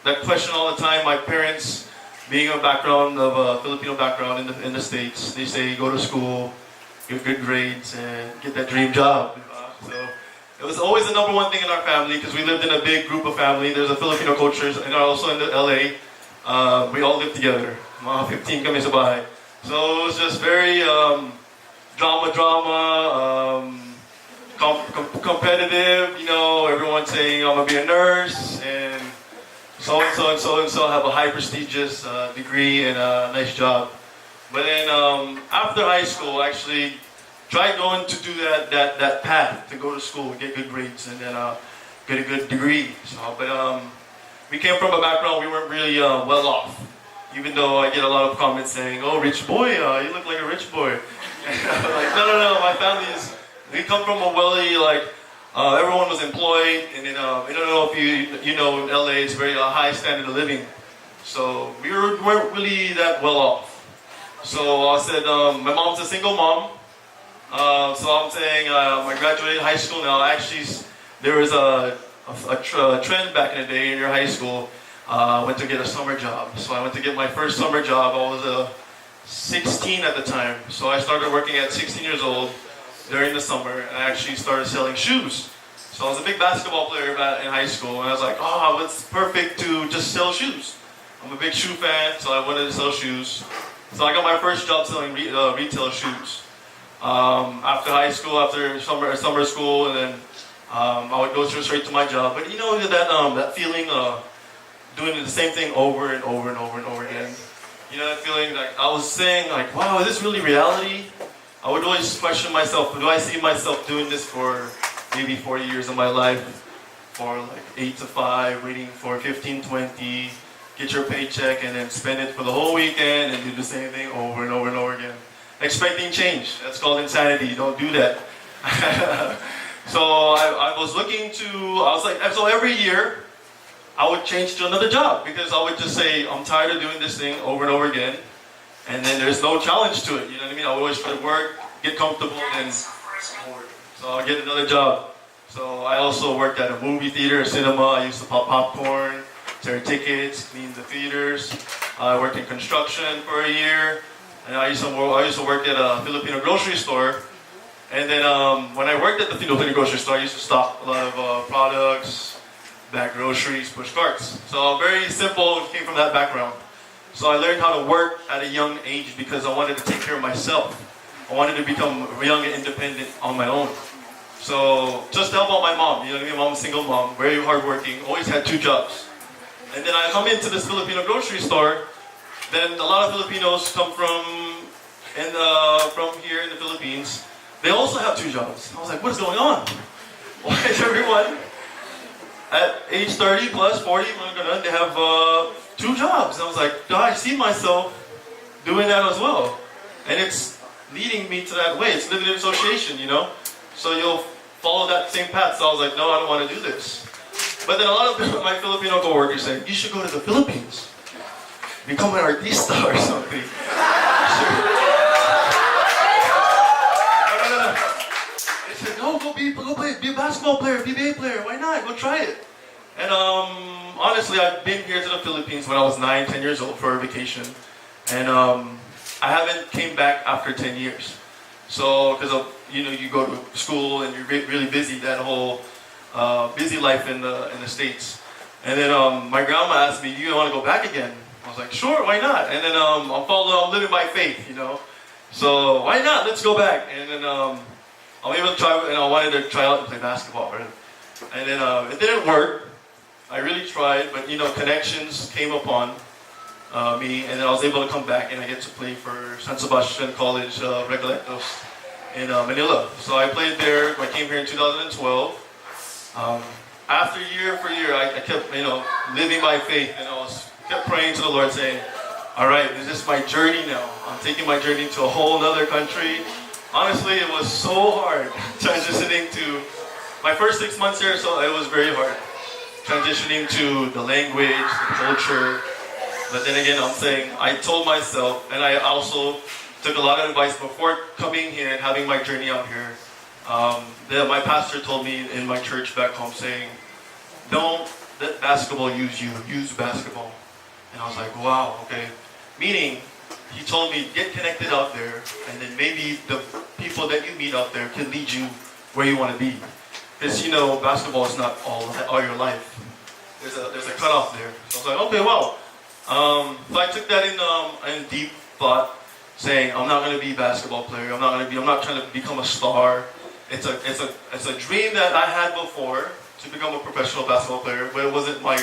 that question all the time. My parents, being a background of a Filipino background in the States, they say go to school, get good grades, and get that dream job. So it was always the number one thing in our family because we lived in a big group of family. There's a Filipino culture, and also in the LA. We all lived together. Mga 15 kami sa bahay. So it was just very drama, competitive. You know, everyone saying I'm gonna be a nurse and so and so and so and so. Have a high prestigious degree and a nice job. But then after high school, I actually tried going to do that path to go to school, get good grades, and then get a good degree. So, but we came from a background we weren't really well off. Even though I get a lot of comments saying, "Oh, rich boy, you look like a rich boy." And I'm like, no. My family we come from a wealthy, everyone was employed, and then I don't know if you know, LA is very high standard of living. So we weren't really that well off. So I said, my mom's a single mom. So I'm saying, I graduated high school now. Actually, there was a trend back in the day in your high school. I went to get a summer job. So I went to get my first summer job. I was 16 at the time. So I started working at 16 years old during the summer. And I actually started selling shoes. So I was a big basketball player in high school. And I was like, oh, it's perfect to just sell shoes. I'm a big shoe fan, so I wanted to sell shoes. So I got my first job selling retail shoes. After high school, after summer school, and then I would go straight to my job. But you know that feeling of doing the same thing over and over and over and over again. You know that feeling like I was saying like, wow, is this really reality? I would always question myself, do I see myself doing this for maybe 40 years of my life? For like 8 to 5, waiting for 15, 20, get your paycheck and then spend it for the whole weekend and do the same thing over and over and over again. Expecting change, that's called insanity, don't do that. So I was looking to, I was like, so every year I would change to another job because I would just say, I'm tired of doing this thing over and over again. And then there's no challenge to it, you know what I mean? I would always try to work, get comfortable, and so I'll get another job. So I also worked at a movie theater, a cinema. I used to pop popcorn, tear tickets, clean the theaters. I worked in construction for a year. And I used to work at a Filipino grocery store. And then when I worked at the Filipino grocery store, I used to stock a lot of products, bag groceries, push carts. So very simple, came from that background. So I learned how to work at a young age because I wanted to take care of myself. I wanted to become young and independent on my own. So just to help out my mom, you know what I mean? Mom's a single mom, very hardworking, always had 2 jobs. And then I come into this Filipino grocery store. Then a lot of Filipinos come from here in the Philippines. They also have 2 jobs. I was like, what is going on? Why is everyone at age 30 plus 40, they have 2 jobs? And I was like, I see myself doing that as well. And it's leading me to that way. It's living in association, you know? So you'll follow that same path. So I was like, no, I don't want to do this. But then a lot of my Filipino coworkers said, you should go to the Philippines. Become an artista or something. No. They said, no, go be a basketball player, be a player. Why not? Go try it. And honestly, I've been here to the Philippines when I was 9, 10 years old for a vacation. And I haven't came back after 10 years. So, because of, you know, you go to school and you're really busy, that whole busy life in the States. And then my grandma asked me, do you want to go back again? I was like, sure, why not? And then I'm living by faith, you know. So why not? Let's go back. And then I'm able to try, and I wanted to try out and play basketball, right? And then it didn't work. I really tried, but you know, connections came upon me, and then I was able to come back, and I get to play for San Sebastian College Recolectos in Manila. So I played there. I came here in 2012. After year for year, I kept, you know, living by faith, and I kept praying to the Lord, saying, all right, this is my journey now. I'm taking my journey to a whole other country. Honestly, it was so hard transitioning to my first 6 months here, so it was very hard. Transitioning to the language, the culture. But then again, I'm saying, I told myself, and I also took a lot of advice before coming here and having my journey out here. My pastor told me in my church back home, saying, don't let basketball use you, use basketball. And I was like, wow, okay. Meaning, he told me, get connected out there, and then maybe the people that you meet out there can lead you where you want to be. Because, you know, basketball is not all your life. There's a cutoff there. So I was like, okay, wow. So I took that in deep thought, saying, I'm not going to be a basketball player. I'm not trying to become a star. It's a dream that I had before to become a professional basketball player, but it wasn't my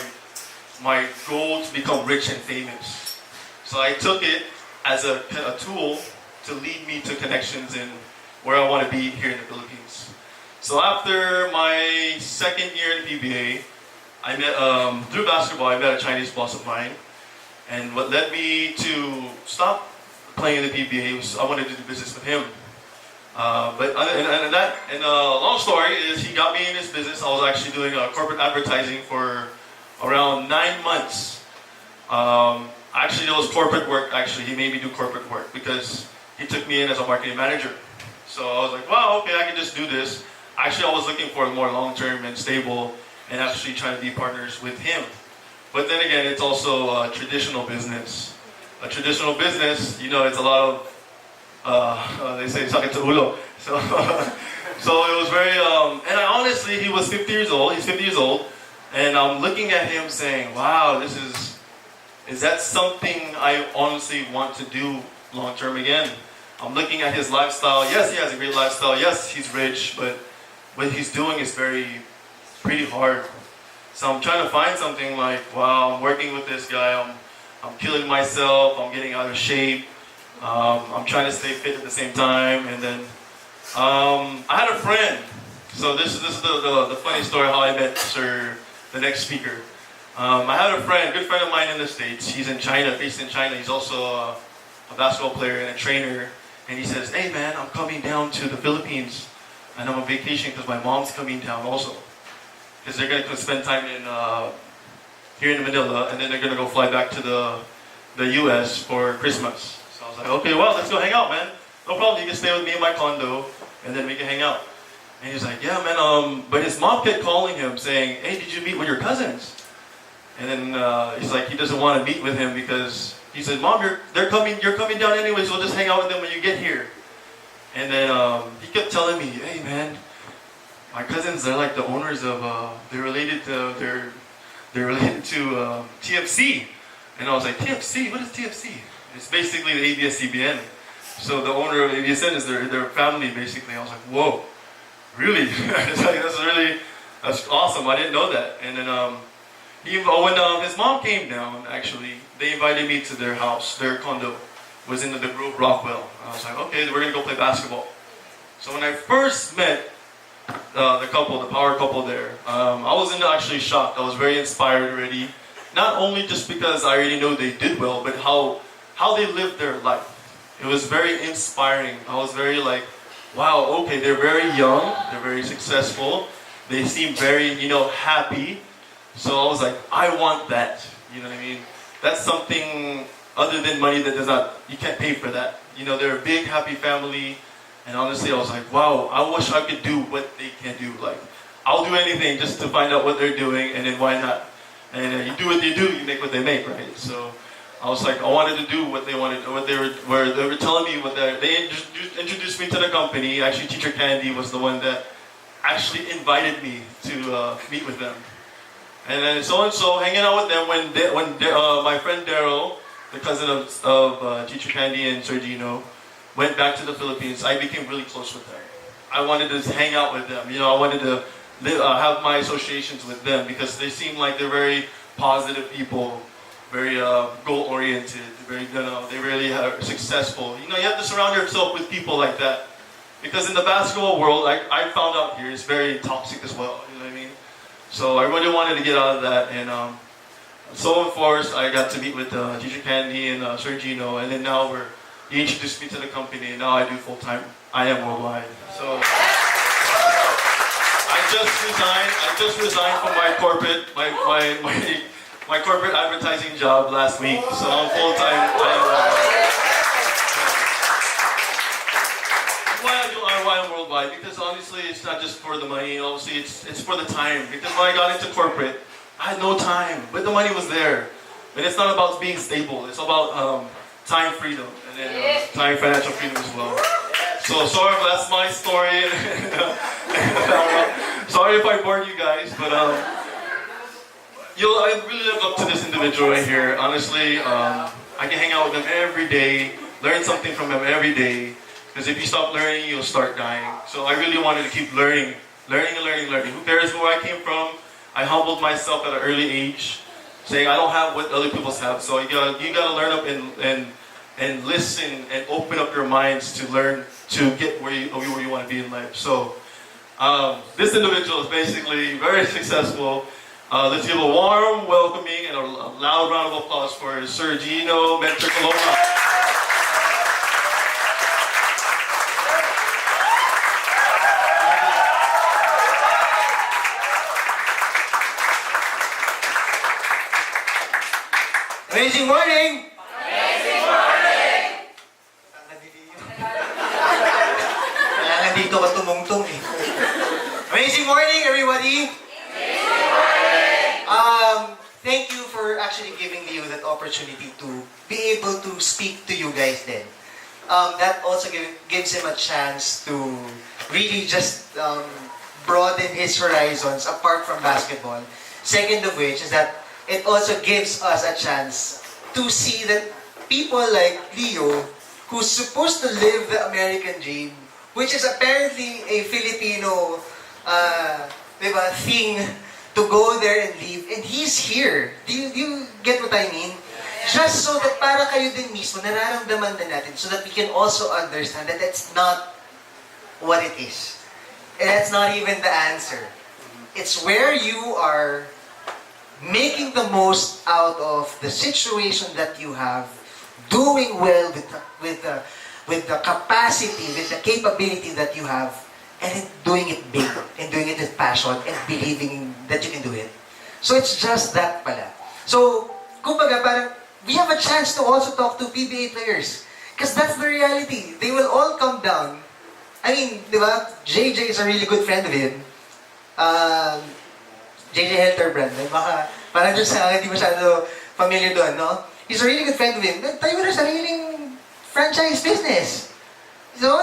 goal to become rich and famous. So I took it as a tool to lead me to connections in where I want to be here in the Philippines. So after my second year in PBA, I met, through basketball, I met a Chinese boss of mine. And what led me to stop playing in the PBA was I wanted to do business with him. Long story is he got me in this business. I was actually doing corporate advertising for around 9 months. Actually, it was corporate work. Actually, he made me do corporate work because he took me in as a marketing manager. So I was like, wow, okay, I can just do this. Actually, I was looking for more long-term and stable and actually trying to be partners with him. But then again, it's also a traditional business. A traditional business, you know, it's a lot of, they say, sakit sa ulo. So, so it was very, and honestly, he was 50 years old. He's 50 years old. And I'm looking at him saying, wow, is that something I honestly want to do long-term again? I'm looking at his lifestyle. Yes, he has a great lifestyle. Yes, he's rich, but what he's doing is pretty hard. So I'm trying to find something like, wow, I'm working with this guy. I'm killing myself. I'm getting out of shape. I'm trying to stay fit at the same time. And then I had a friend. So this is the funny story how I met the next speaker. I had a friend, good friend of mine in the States. He's in China, based in China. He's also a basketball player and a trainer. And he says, hey man, I'm coming down to the Philippines and I'm on vacation because my mom's coming down also. Because they're gonna spend time in here in Manila, and then they're gonna go fly back to the U.S. for Christmas. So I was like, okay, well, let's go hang out, man. No problem. You can stay with me in my condo, and then we can hang out. And he's like, yeah, man. But his mom kept calling him, saying, hey, did you meet with your cousins? And then he's like, he doesn't want to meet with him because he said, Mom, you're coming down anyways. We'll just hang out with them when you get here. And then he kept telling me, hey, man, my cousins, they're like the owners of, they're related to TFC. And I was like, TFC? What is TFC? It's basically the ABS-CBN. So the owner of ABSN is their family, basically. I was like, whoa, really? That's awesome. I didn't know that. And then when his mom came down, actually, they invited me to their house. Their condo was in the Grove, Rockwell. I was like, okay, we're going to go play basketball. So when I first met the power couple there, I wasn't actually shocked. I was very inspired already. Not only just because I already know they did well, but how they lived their life. It was very inspiring. I was very like, wow, okay, they're very young, they're very successful, they seem very, happy. So I was like, I want that. You know what I mean? That's something other than money that you can't pay for that. They're a big, happy family. And honestly, I was like, wow, I wish I could do what they can do. Like, I'll do anything just to find out what they're doing, and then why not? And you do what they do, you make what they make, right? So I was like, I wanted to do what they wanted, they were telling me they introduced me to the company. Actually, Teacher Candy was the one that actually invited me to meet with them. And then so hanging out with them when my friend Daryl, the cousin of Teacher Candy and Sir Gino, went back to the Philippines, I became really close with them. I wanted to hang out with them. I wanted to have my associations with them because they seem like they're very positive people, very goal-oriented, they really are successful. You have to surround yourself with people like that. Because in the basketball world, I found out here, it's very toxic as well, you know what I mean? So I really wanted to get out of that, and so of course, I got to meet with Teacher Candy and Sir Gino, and then now he introduced me to the company, and now I do full-time. I am worldwide. So I just resigned from my corporate, my corporate advertising job last week, so I'm full-time. Why I'm worldwide? Because honestly, it's not just for the money. Obviously, it's for the time. Because when I got into corporate, I had no time, but the money was there. And it's not about being stable. It's about time freedom and then time financial freedom as well. So sorry, but that's my story. Sorry if I bored you guys, but I really look up to this individual right here. Honestly, I can hang out with them every day, learn something from them every day. Because if you stop learning, you'll start dying. So I really wanted to keep learning. Who cares where I came from? I humbled myself at an early age, saying I don't have what other people have. So you gotta learn up and listen and open up your minds to learn to get where you want to be in life. So this individual is basically very successful. Let's give a warm welcoming and a loud round of applause for Sir Gino, Mentor Coloma. Amazing morning! Amazing morning! Kailangan dito ka tumungtong eh. Amazing morning, everybody! Amazing morning! Thank you for actually giving you that opportunity to be able to speak to you guys then. That also gives him a chance to really just broaden his horizons apart from basketball. Second of which is that it also gives us a chance to see that people like Leo, who's supposed to live the American dream, which is apparently a Filipino thing to go there and live, and he's here. Do you get what I mean? Just so that para kayo din mismo, nararamdaman din natin, so that we can also understand that that's not what it is. And that's not even the answer. It's where you are making the most out of the situation that you have, doing well with the capacity, with the capability that you have, and doing it big, and doing it with passion, and believing that you can do it. So it's just that pala. So, kumbaga, parang, we have a chance to also talk to PBA players. Because that's the reality. They will all come down. I mean, di ba? JJ is a really good friend of him. JJ Helterbrand. Baka, parang just sa hindi masyado familiar doon, no? He's a really good friend of him. Tayo na sariling franchise business. So,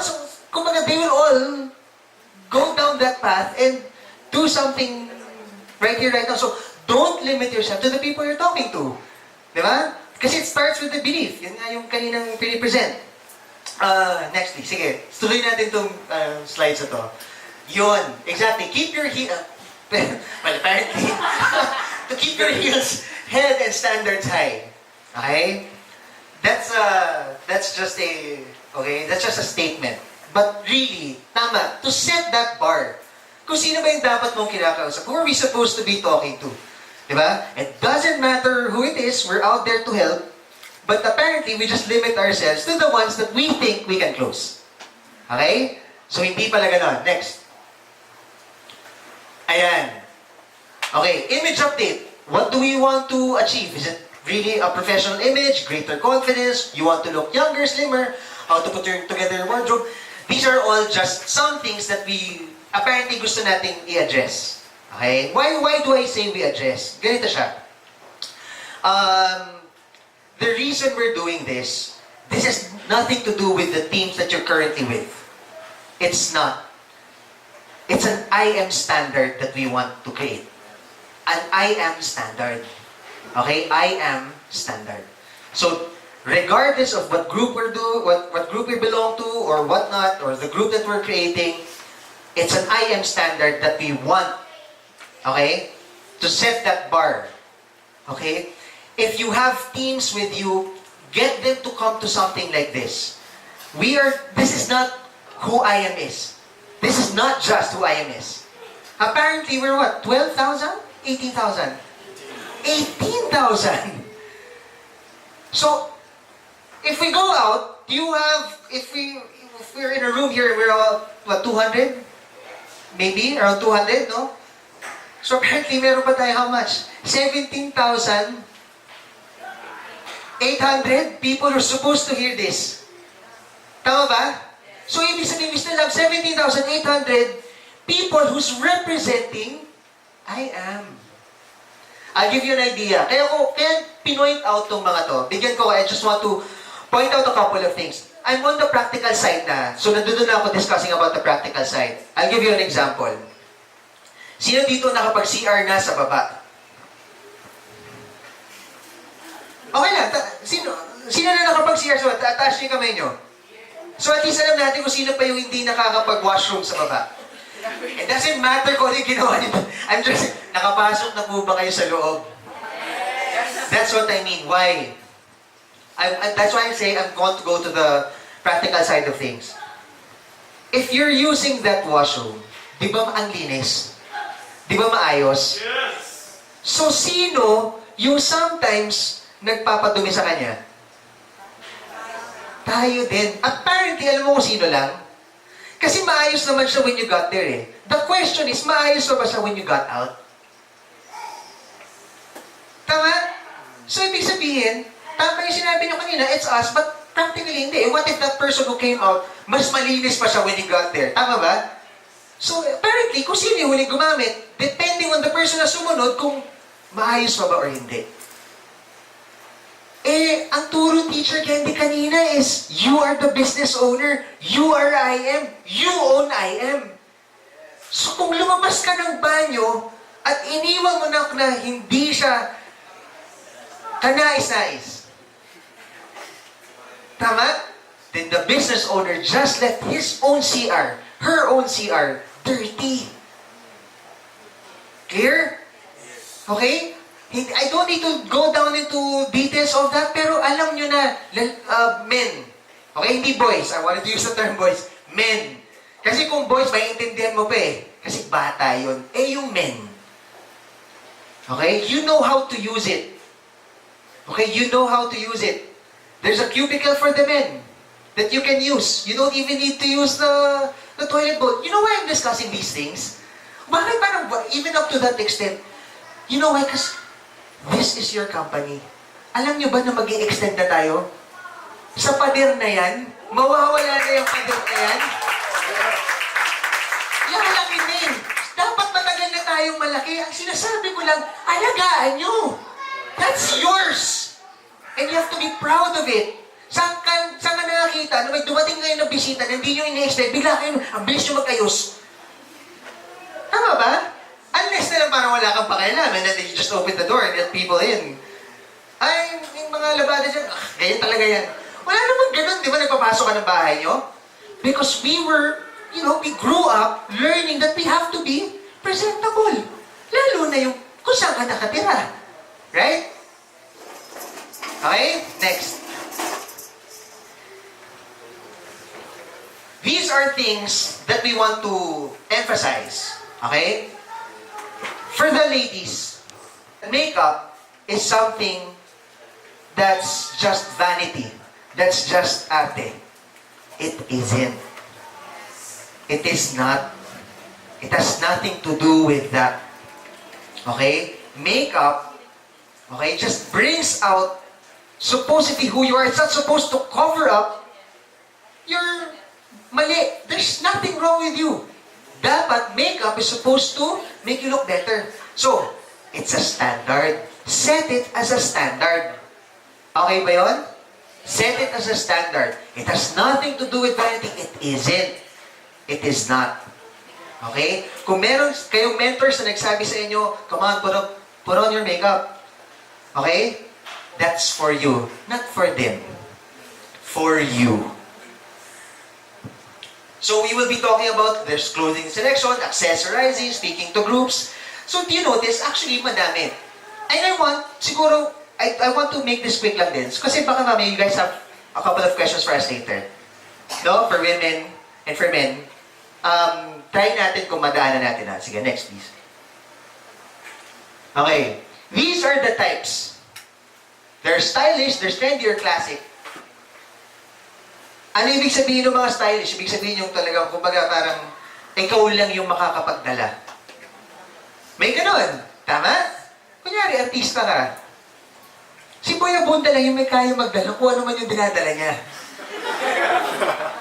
kumbaga, they will all go down that path and do something right here, right now. So, don't limit yourself to the people you're talking to. Di ba? Kasi it starts with the belief. Yun nga yung kaninang pinipresent. Nextly, sige. Tuloy natin itong slides na to. Yun. Exactly. Keep your well, apparently, to keep your heels, head, and standards high. Okay? That's just a statement. But really, tama, to set that bar. Kung sino ba yung dapat mong kinakausap? Who are we supposed to be talking to? Diba? It doesn't matter who it is, we're out there to help. But apparently, we just limit ourselves to the ones that we think we can close. Okay? So, hindi pala ganon. Next. Ayan. Okay, image update. What do we want to achieve? Is it really a professional image, greater confidence? You want to look younger, slimmer? How to put together your wardrobe? These are all just some things that we apparently gusto nating i-address. Okay? Why do I say we address? Ganito siya. The reason we're doing this has nothing to do with the teams that you're currently with. It's not. It's an I am standard that we want to create. An I am standard. Okay? I am standard. So, regardless of what group what group we belong to, or whatnot, or the group that we're creating, it's an I am standard that we want, okay, to set that bar. Okay? If you have teams with you, get them to come to something like this. This is not who I am is. This is not just who I am is. Apparently, we're what? 12,000? 18,000? 18,000! So, if we go out, if we're in a room here, we're all, what, 200? Maybe, around 200, no? So apparently, meron pa tayo how much? 17,800 people who are supposed to hear this. Tama ba? So ibig sabihin, we still have 17,800 people who's representing I am. I'll give you an idea. Kaya pinoint out tong mga to. Bigyan ko, I just want to point out a couple of things. I'm on the practical side na. So nandun na ako discussing about the practical side. I'll give you an example. Sino dito nakapag-CR na sa baba? Okay lang. Sino na nakapag-CR sa baba? Taas niyo yung kamay nyo. So at least alam natin kung sino pa yung hindi nakakapag-washroom sa baba. It doesn't matter kung ano yung ginawa nito. I'm just, nakapasok na po ba kayo sa loob? That's what I mean. Why? That's why I say I'm going to go to the practical side of things. If you're using that washroom, di ba ang linis? Di ba maayos? Yes! So sino yung sometimes nagpapadumi sa kanya? Tayo din. Apparently, alam mo kung sino lang? Kasi maayos naman siya when you got there eh. The question is, maayos na ba siya when you got out? Tama? So, ibig sabihin, tama yung sinabi niyo kanina, it's us, but practically hindi. What if that person who came out, mas malinis pa siya when he got there? Tama ba? So, apparently, kung sino yung huling gumamit, depending on the person na sumunod, kung maayos pa ba or hindi. Eh, ang turo teacher Candy kanina is, you are the business owner, you are I am, you own I am. So kung lumabas ka ng banyo, at iniwan mo na hindi siya kanais-nais, tama? Then the business owner just left his own CR, her own CR, dirty. Clear? Okay? I don't need to go down into details of that, pero alam nyo na, men. Okay, hindi boys. I wanted to use the term boys. Men. Kasi kung boys, maiintindihan mo pa eh. Kasi bata yun. Eh, yung men. Okay? You know how to use it. Okay? You know how to use it. There's a cubicle for the men that you can use. You don't even need to use the the toilet bowl. You know why I'm discussing these things? Bakit parang, even up to that extent, you know why? Because this is your company. Alam nyo ba na mag-i-extend na tayo? Sa pader na yan, mawawala na yung pader na yan. Lalaki na yun. Dapat matagal na tayong malaki. Ang sinasabi ko lang, alagaan nyo. That's yours. And you have to be proud of it. Saan ka nakakita, na may dumating ngayon ng bisita na hindi nyo ini-expect, bigla kayo, ang bilis nyo magkayos. Tama ba? Unless na lang parang wala kang pakialam and then you just open the door and let people in. Ay, yung mga labada dyan, ganyan talaga yan. Wala naman ganun, di ba nagpapasok ka ng bahay nyo? Because we grew up learning that we have to be presentable. Lalo na yung kung saan ka nakatira. Right? Okay? Next. These are things that we want to emphasize. Okay? For the ladies, makeup is something that's just vanity. That's just arte. It isn't. It is not. It has nothing to do with that. Okay? Makeup, okay, just brings out supposedly who you are. It's not supposed to cover up your mali. There's nothing wrong with you. Dapat makeup is supposed to make you look better. So, it's a standard. Set it as a standard. Okay ba yun? Set it as a standard. It has nothing to do with vanity. It isn't. It is not. Okay? Kung meron kayong mentors na nagsabi sa inyo, come on, put on your makeup. Okay? That's for you. Not for them. For you. So we will be talking about there's clothing selection, accessorizing, speaking to groups. So do you notice, actually madami. And I want to make this quick lang din. Kasi baka mamaya you guys have a couple of questions for us later. No? For women and for men. Try natin kung madaanan natin ha. Sige, next please. Okay. These are the types. There's stylish, there's trendy or classic. Ano ibig sabihin ng mga stylish? Ibig sabihin yung talagang, kumbaga parang, ikaw lang yung makakapagdala. May ganon. Tama? Kunyari, artista ka. Si Boy Abunda lang yung may kaya magdala kung ano man yung dinadala niya.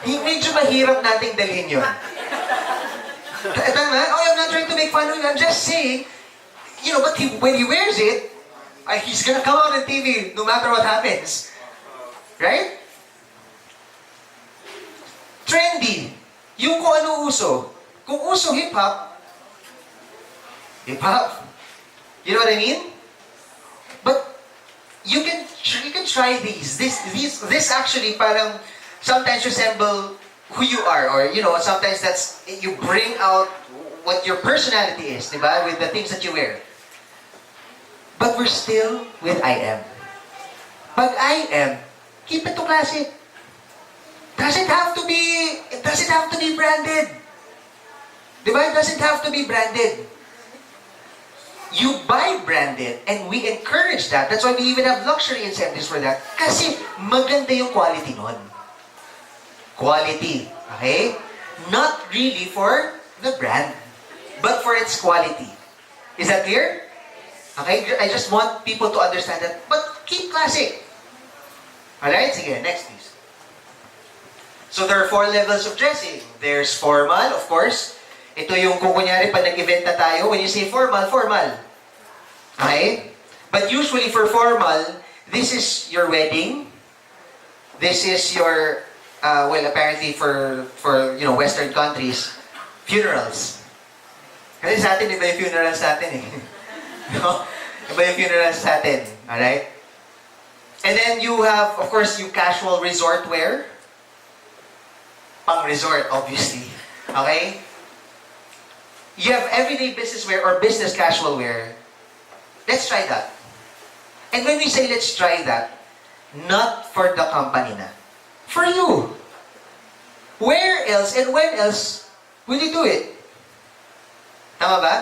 Medyo mahirap nating dalhin yun. Tama? Oh, I'm not trying to make fun of you. I'm just saying, but when he wears it, he's gonna come out on TV no matter what happens. Right? Trendy. Yung kung ano uso. Kung uso hip-hop. You know what I mean? But you can try these. This actually parang sometimes resemble who you are, or sometimes you bring out what your personality is, diba? With the things that you wear. But we're still with I am. Pag I am, keep it to classic. It doesn't have to be branded. Diba? It doesn't have to be branded. You buy branded, and we encourage that. That's why we even have luxury incentives for that. Kasi maganda yung quality nun. Quality. Okay? Not really for the brand, but for its quality. Is that clear? Okay? I just want people to understand that. But keep classic. Alright? Sige, next please. So there are 4 levels of dressing. There's formal, of course. Ito yung kung kunyari pag nag-event na tayo, when you say formal, formal. Okay? But usually for formal, this is your wedding. This is your, apparently for Western countries, funerals. Kasi sa atin, iba yung funerals natin eh. No? Iba yung funerals natin. Alright? And then you have, of course, yung casual resort wear. Pang-resort, obviously. Okay? You have everyday business wear or business casual wear. Let's try that. And when we say let's try that, not for the company na. For you. Where else and when else will you do it? Tama ba?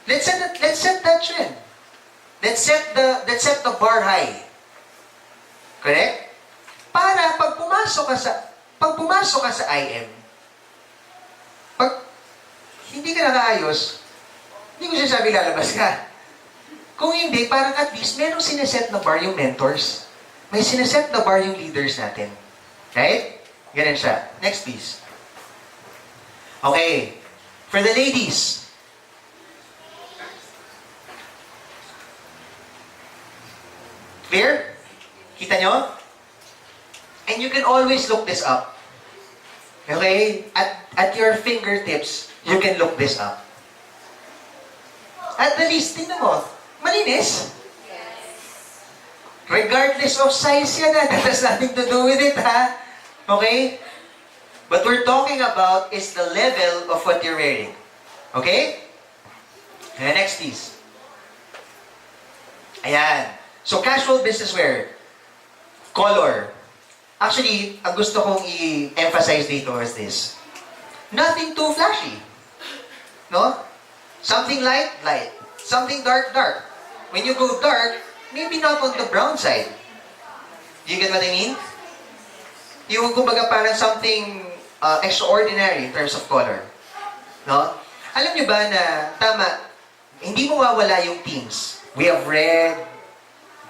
Let's set that trend. Let's set the bar high. Correct? Para pag pumasok ka sa IM, hindi ka nakaayos, hindi ko sinasabi lalabas ka. Kung hindi, parang at least merong sineset na bar yung mentors. May sineset na bar yung leaders natin. Right? Ganun siya. Next, please. Okay. For the ladies. Clear? Kita nyo? And you can always look this up. Okay? At your fingertips, you can look this up. At the least, tingnan mo, malinis. Regardless of size yan, that has nothing to do with it, ha? Okay? What we're talking about is the level of what you're wearing. Okay? And next, please. Ayan. So, casual business wear. Color. Actually, ang gusto kong i-emphasize dito is this. Nothing too flashy. No? Something light, light. Something dark, dark. When you go dark, maybe not on the brown side. Do you get what I mean? Yung kumbaga parang something extraordinary in terms of color. No? Alam nyo ba na, tama, hindi mawawala yung teams. We have red,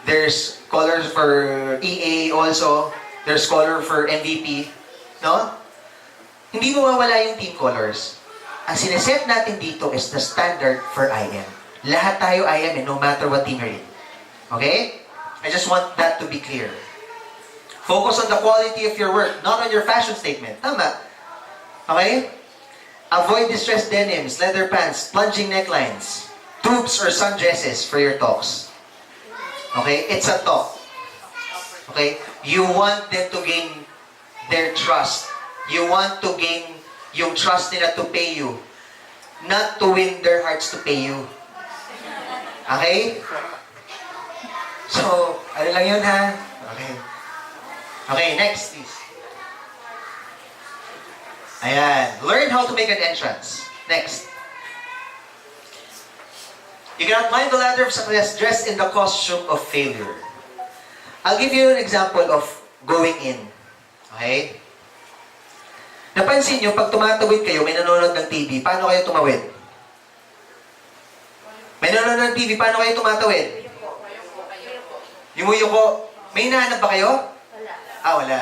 there's colors for EA also, there's color for MVP. No? Hindi mawawala yung team colors. Ang sineset natin dito is the standard for IM. Lahat tayo IM no matter what team you're in. Okay? I just want that to be clear. Focus on the quality of your work, not on your fashion statement. Tama. Okay? Avoid distressed denims, leather pants, plunging necklines, tubes or sundresses for your talks. Okay? It's a talk. Okay? You want them to gain their trust. You want to gain yung trust nila to pay you. Not to win their hearts to pay you. Okay? So, ano lang yun ha? Okay. Okay, next please. Ayan. Learn how to make an entrance. Next. You cannot climb the ladder of success dressed in the costume of failure. I'll give you an example of going in. Okay? Napansin nyo, pag tumatawid kayo, may nanonood ng TV, paano kayo tumawid? May nanonood ng TV, paano kayo tumatawid? Yumuyuko. May hinahanap ba kayo? Wala. Ah, wala.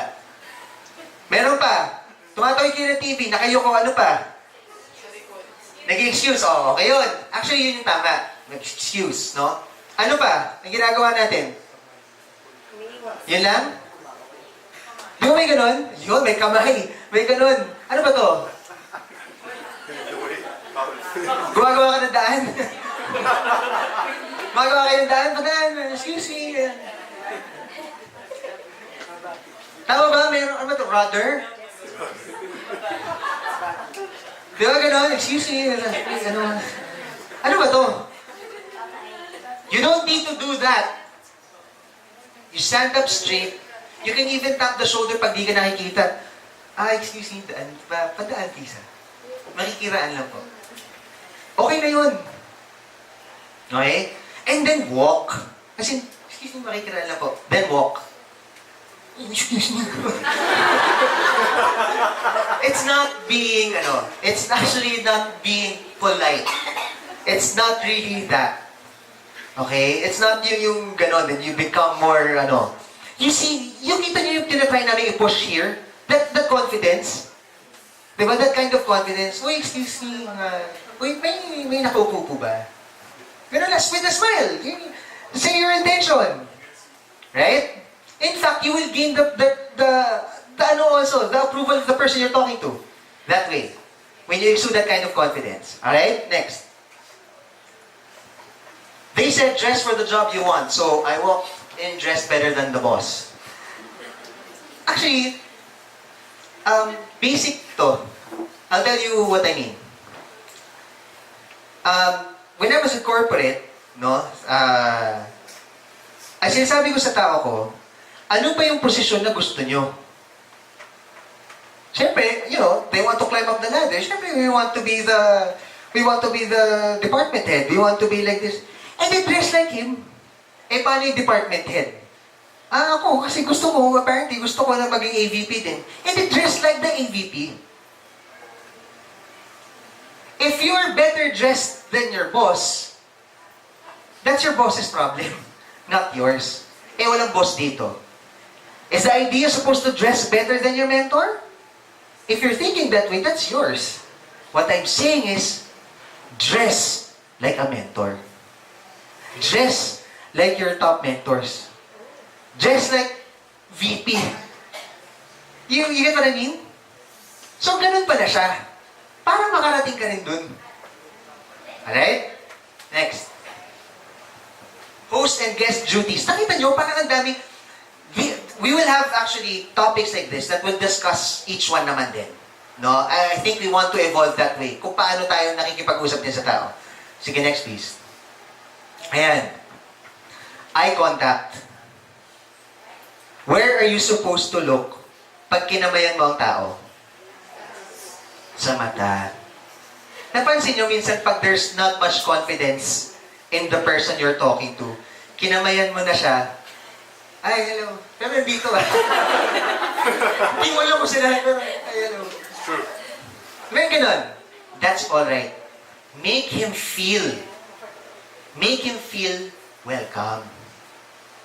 Meron pa. Tumatawid kayo ng TV, nakayuko, ano pa? Nag-excuse, oo. Okay yun. Actually, yun yung tama. Nag-excuse, no? Ano pa? Ang ginagawa natin? Yun lang? Di ba may ganun? Yun, may kamay. May ganun. Ano ba to? Gumagawa ka ng daan? Gumagawa kayo ng daan? Padaan, excuse me. Tama ba? Mayroon, ano ba to? Rudder? Di ba ganun? Excuse me. Ano ba to? You don't need to do that. You stand up straight. You can even tap the shoulder pag di ka nakikita. Ah, excuse me, daan. Padaan, please. Makikiraan lang po. Okay na yun. Okay? And then walk. Kasi, excuse me, makikiraan lang po. Then walk. Excuse me. It's not being, it's actually not being polite. It's not really that. Okay? It's not yung ganon, then you become more, You see, yung kita nyo yung tinatry namin i-push here, that confidence, di ba, that kind of confidence, uy, excuse me, uy, may nakaupo po ba? Ganon, with a smile. Say your intention. Right? In fact, you will gain the approval of the person you're talking to. That way. When you exude that kind of confidence. Alright? Next. They said, dress for the job you want. So, I walked in dressed better than the boss. Actually, basic to. I'll tell you what I mean. When I was in corporate, ay sinasabi ko sa tao ko, ano ba yung posisyon na gusto nyo? Siyempre, they want to climb up the ladder. Siyempre, we want to be the department head. We want to be like this. And they dress like him. Eh, paano yung department head? Ako, kasi apparently, gusto ko na maging AVP din. And they dress like the AVP. If you're better dressed than your boss, that's your boss's problem, not yours. Eh, walang boss dito. Is the idea supposed to dress better than your mentor? If you're thinking that way, that's yours. What I'm saying is, dress like a mentor. Dress like your top mentors. Dress like VP. You get what I mean? So, ganun pala siya. Para makarating ka rin dun. Alright? Next. Host and guest duties. Nakita nyo, parang ang dami. We will have actually topics like this that we'll discuss each one naman din. No? I think we want to evolve that way. Kung paano tayo nakikipag-usap din sa tao. Sige, next please. Ayan. Eye contact. Where are you supposed to look pag kinamayan mo ang tao? Sa mata. Napansin nyo minsan pag there's not much confidence in the person you're talking to, kinamayan mo na siya, ay, hello. Pero nandito ah. Hindi mo alam mo sila. Pero, ay, hello. It's true. May ganun. That's alright. Make him feel welcome.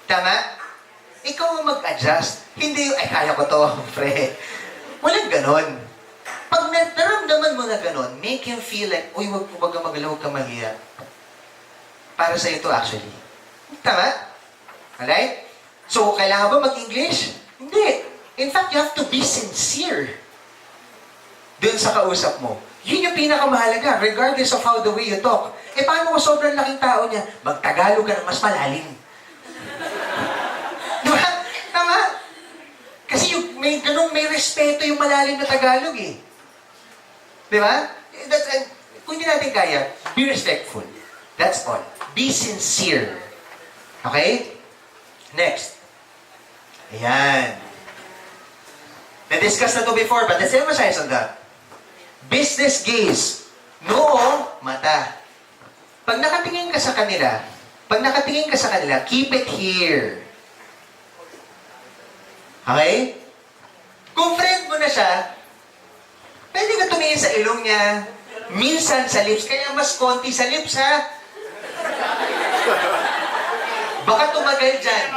Tama? Ikaw ang mag-adjust. Hindi yung, ay, kaya ko to, pre. Walang ganon. Pag naramdaman mo na ganon, make him feel like, uy, wag kang magalaw, wag kang mahiya. Para sa ito, actually. Tama? Alright? So, kailangan ba mag-English? Hindi. In fact, you have to be sincere dun sa kausap mo. Yun yung pinakamahalaga, regardless of how the way you talk. Eh, paano kung sobrang laking tao niya? Mag-Tagalog ka ng mas malalim. Diba? Tama? Kasi yung, may respeto yung malalim na Tagalog eh. Diba? Kung hindi natin kaya, be respectful. That's all. Be sincere. Okay? Next. Ayan. Na-discuss na to before, but let's emphasize on that. Business gaze. Noo, mata. Pag nakatingin ka sa kanila, keep it here. Okay? Kung friend mo na siya, pwede ka tumingin sa ilong niya, minsan sa lips, kaya mas konti sa lips, ha? Baka tumagal dyan.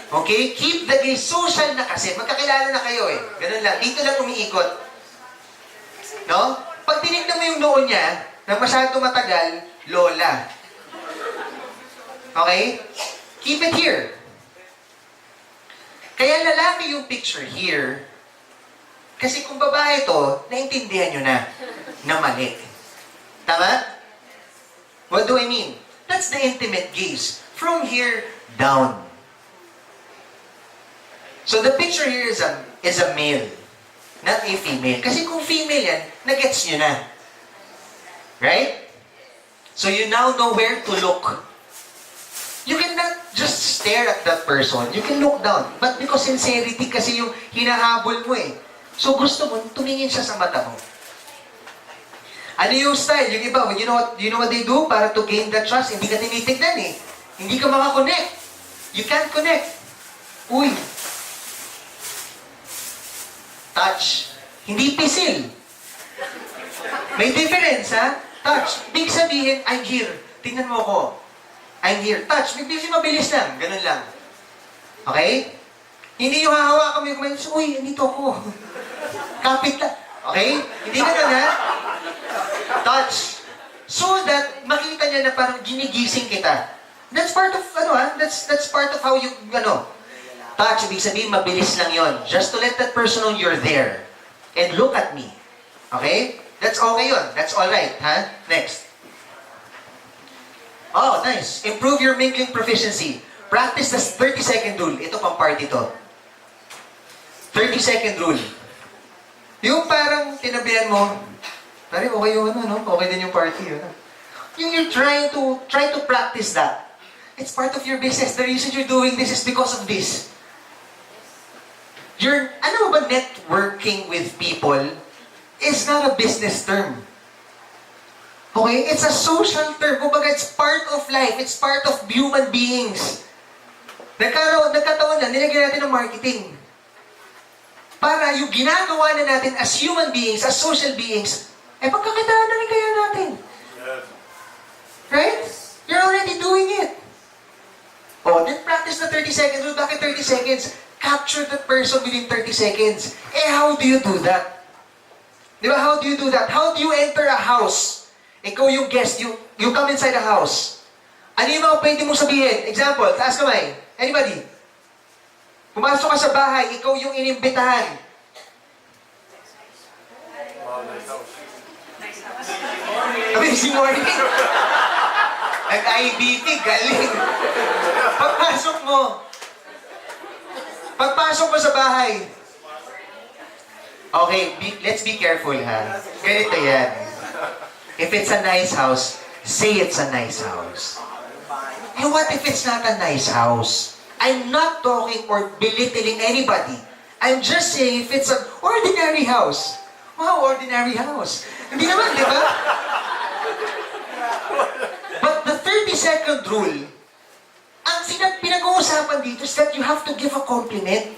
Okay? Keep the gaze. Social na kasi. Magkakilala na kayo eh. Ganun lang. Dito lang umiikot. No? Pag tinignan mo yung noo niya, na masyado matagal, lola. Okay? Keep it here. Kaya lalaki yung picture here, kasi kung babae to, naintindihan nyo na mali. Tama? What do I mean? That's the intimate gaze. From here, down. So the picture here is a male, not a female. Kasi kung female yan, nagets nyo na. Right? So you now know where to look. You cannot just stare at that person. You can look down. But because sincerity kasi yung hinahabol mo eh. So gusto mo, tumingin siya sa mata mo. Ano yung style? Yung iba, you know what they do para to gain that trust? Hindi ka tinitignan eh. Hindi ka makakonect. You can't connect. Uy. Touch. Hindi pisil. May difference, ha? Touch. Big sabihin, I'm here. Tingnan mo ako. I'm here. Touch. Big mabilis lang. Ganun lang. Okay? Hindi yung hahawakan mo yung kumain. Uy, andito ako. Kapit lang. Okay? Hindi ganun, ha? Touch. So that makita niya na parang ginigising kita. That's part of, that's part of how you, touch, ibig sabihin, mabilis lang yon. Just to let that person know you're there. And look at me. Okay? That's okay yun. That's alright, ha? Next. Oh, nice. Improve your mingling proficiency. Practice the 30-second rule. Ito pang party to. 30-second rule. Yung parang tinabihan mo, pare, okay yung okay din yung party. Yung you're trying to practice that. It's part of your business. The reason you're doing this is because of this. Ano ba networking with people is not a business term. Okay? It's a social term. Kumbaga, it's part of life. It's part of human beings. Nagkataon lang, nilagyan natin ng marketing. para yung ginagawa na natin as human beings, as social beings, pagkakitaan na rin kaya natin. Right? You're already doing it. Oh, then practice the 30 seconds rule. Bakit 30 seconds? Capture that person within 30 seconds. How do you do that? Di ba? How do you do that? How do you enter a house? Ikaw yung guest. You come inside a house. Ano yung mga pwede mong sabihin? Example, taas kamay. Anybody? Pumasok ka sa bahay, ikaw yung inimbitahan. Amazing morning. Nag-IBT, galing. Pagpasok mo sa bahay. Okay, let's be careful ha. Ganito yan. If it's a nice house, say it's a nice house. And what if it's not a nice house? I'm not talking or belittling anybody. I'm just saying if it's an ordinary house. Wow, ordinary house. Hindi naman, di ba? But the 30-second rule, ang pinag-uusapan dito is that you have to give a compliment.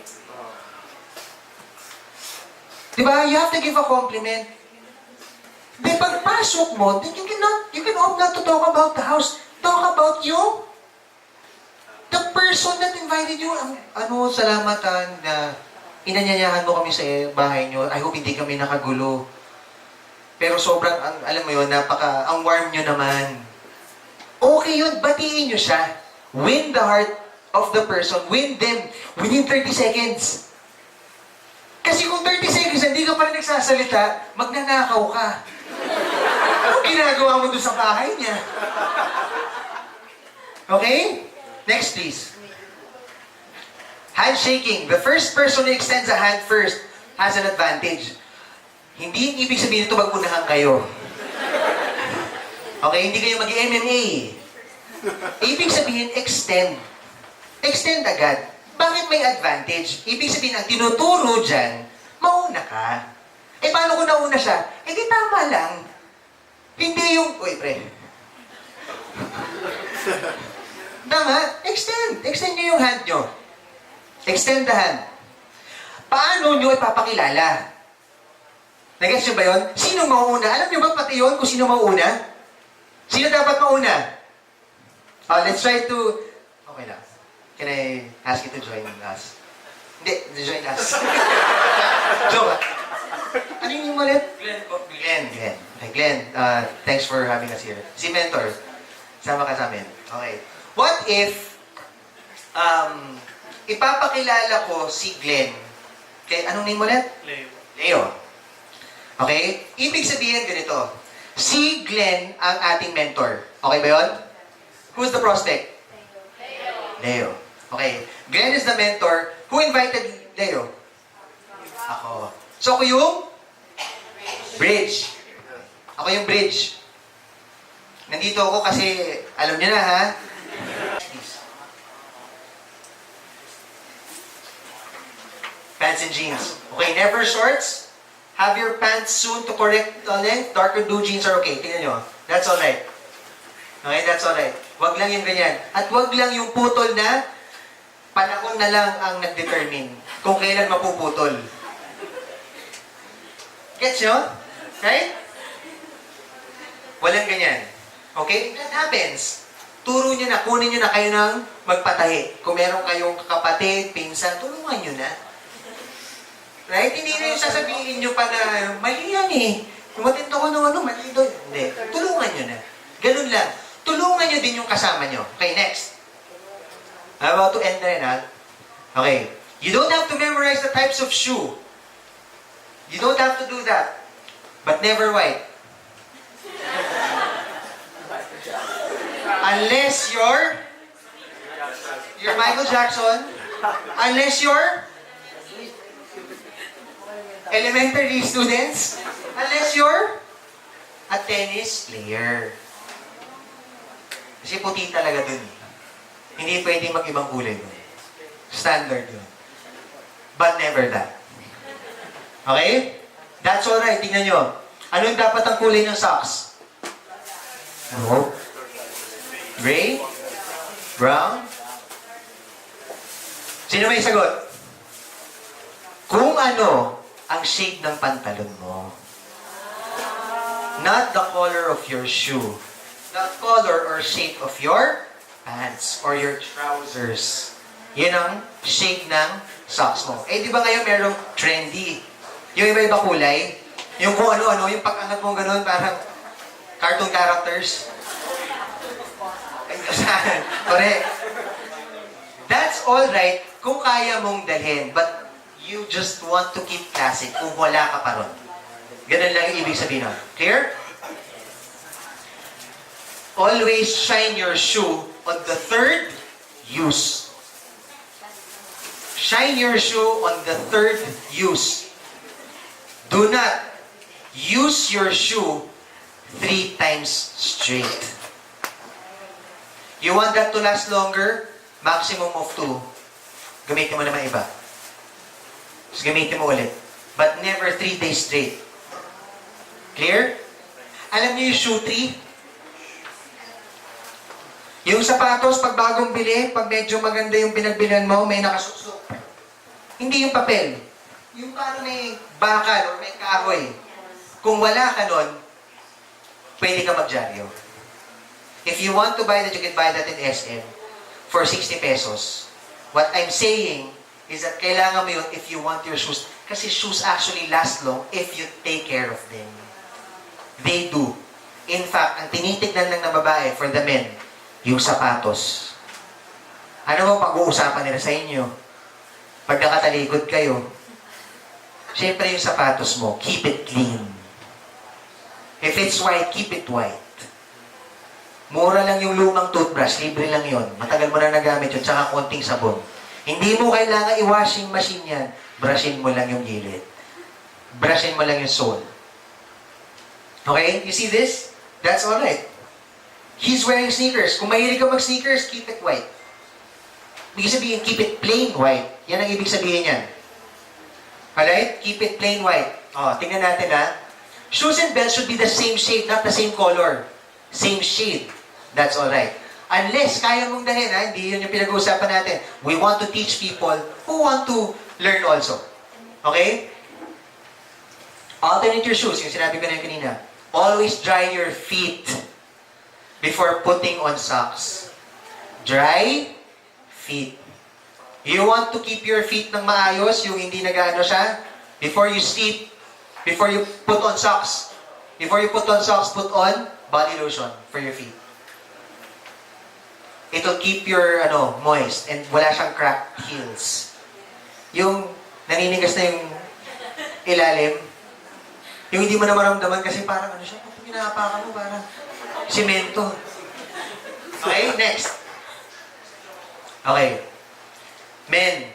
Di ba? You have to give a compliment. Then pagpasok mo, then you can opt not to talk about the house. Talk about you. The person that invited you, salamatan na inanyayahan mo kami sa bahay nyo. I hope hindi kami nakagulo. Pero sobrang, alam mo yun, ang warm nyo naman. Okay yun, batiin nyo siya. Win the heart of the person. Win them within 30 seconds. Kasi kung 30 seconds, hindi ka pa rin nagsasalita, magnanakaw ka. Anong ginagawa mo doon sa bahay niya? Okay? Next, please. Handshaking. The first person who extends a hand first has an advantage. Hindi yung ibig sabihin ito mag-unahan kayo. Okay? Hindi kayo mag-MMA. Ibig sabihin, extend. Extend agad. Bakit may advantage? Ibig sabihin, ang tinuturo dyan, mauna ka. Paano kung nauna siya? Di tama lang. Hindi yung... Uy, pre. Tama? Extend. Extend nyo yung hand nyo. Extend the hand. Paano nyo ipapakilala? Nag-gets nyo ba yun? Sino mauuna? Alam nyo ba pati yun kung sino mauuna? Sino dapat mauna? Let's try to... Okay lang. Can I ask you to join us? Hindi, join us. Joke. Ano yung ulit? Glenn. Okay, Glenn. Thanks for having us here. Si Mentor, sama ka sa amin. Okay. What if, ipapakilala ko si Glenn. Okay, anong name ulit? Leo. Okay? Ibig sabihin ganito. Si Glenn ang ating mentor. Okay ba yun? Who's the prospect? Leo. Okay. Glenn is the mentor. Who invited Leo? Ako. So ako yung? Bridge. Ako yung bridge. Nandito ako kasi, alam niyo na ha? Pants and jeans. Okay, never shorts. Have your pants soon to correct length. Darker blue jeans are okay. Tingnan nyo. That's alright. Okay, that's alright. Wag lang yung ganyan. At wag lang yung putol na panahon na lang ang nag-determine kung kailan mapuputol. Gets nyo? Right? Walang ganyan. Okay? That happens. Turo nyo na, kunin nyo na kayo ng magpatahi. Kung meron kayong kapatid, pinsan, tulungan nyo na. Right? Hindi na yung sasabihin nyo pa na, mali yan eh. Kumatinto ko ng mali doon. Hindi. Tulungan nyo na. Ganun lang. Tulungan nyo din yung kasama nyo. Okay, next. I'm about to end na rin, ha? Okay. You don't have to memorize the types of shoe. You don't have to do that. But never white. Unless you're Michael Jackson. Unless you're elementary students. Unless you're a tennis player. Kasi puti talaga dun. Hindi pwede mag-ibang kulay dun. Standard yun. But never that. Okay? That's alright. Tingnan nyo. Ano yung dapat ang kulay ng socks? No. Gray? Brown? Sino may sagot? kung ano ang shade ng pantalon mo. Not the color of your shoe. The color or shape of your pants or your trousers. Yun ang shade ng socks mo. Eh, di ba ngayon merong trendy? Yung iba-iba kulay. Yung kung ano-ano, yung pag-angat mo gano'n, parang cartoon characters. Correct. That's all right kung kaya mong dalhin, but you just want to keep classic kung wala ka pa ron. Ganun lang yung ibig sabihin nun. Clear? Always shine your shoe on the third use. Shine your shoe on the third use. Do not use your shoe 3 times straight. You want that to last longer? Maximum of 2. Gamitin mo naman iba. Tapos gamitin mo ulit. But never 3 days straight. Clear? Alam niyo yung shoe tree? Yung sapatos, pag bagong bili, pag medyo maganda yung pinagbilihan mo, may nakasuksok. Hindi yung papel. Yung parang may bakal o may kahoy. Kung wala ka nun, pwede ka magdyaryo. If you want to buy that, you can buy that in SM for 60 pesos. What I'm saying is that kailangan mo yun if you want your shoes. Kasi shoes actually last long if you take care of them. They do. In fact, ang tinitignan lang ng babae for the men, yung sapatos. Ano bang pag-uusapan nila sa inyo? Pag nakatalikod kayo, syempre yung sapatos mo, keep it clean. If it's white, keep it white. Mura lang yung lumang toothbrush, libre lang yon. Matagal mo na nagamit yun, tsaka konting sabon. Hindi mo kailangan i-washing machine yan. Brushin mo lang yung gilid. Brushin mo lang yung sole. Okay? You see this? That's alright. He's wearing sneakers. Kung mahilig ka mag-sneakers, keep it white. Ibig sabihin, keep it plain white. Yan ang ibig sabihin yan. Alright? Keep it plain white. Oh, tingnan natin ha. Shoes and belts should be the same shade, not the same color. Same shade. That's alright. Unless kaya mong dalhin ha, hindi yun yung pinag-uusapan natin. We want to teach people who want to learn also. Okay? Alternate your shoes. Yung sinabi ko na kanina. Always dry your feet before putting on socks. Dry feet. You want to keep your feet ng maayos, yung hindi nag-ano siya? Before you sleep, before you put on socks. Before you put on socks, put on body lotion for your feet. It'll keep your moist and wala siyang cracked heels. Yung naninigas na yung ilalim, yung hindi mo na maramdaman kasi parang siya, kapag pinahapakan mo, parang simento. Okay, next. Okay. Men.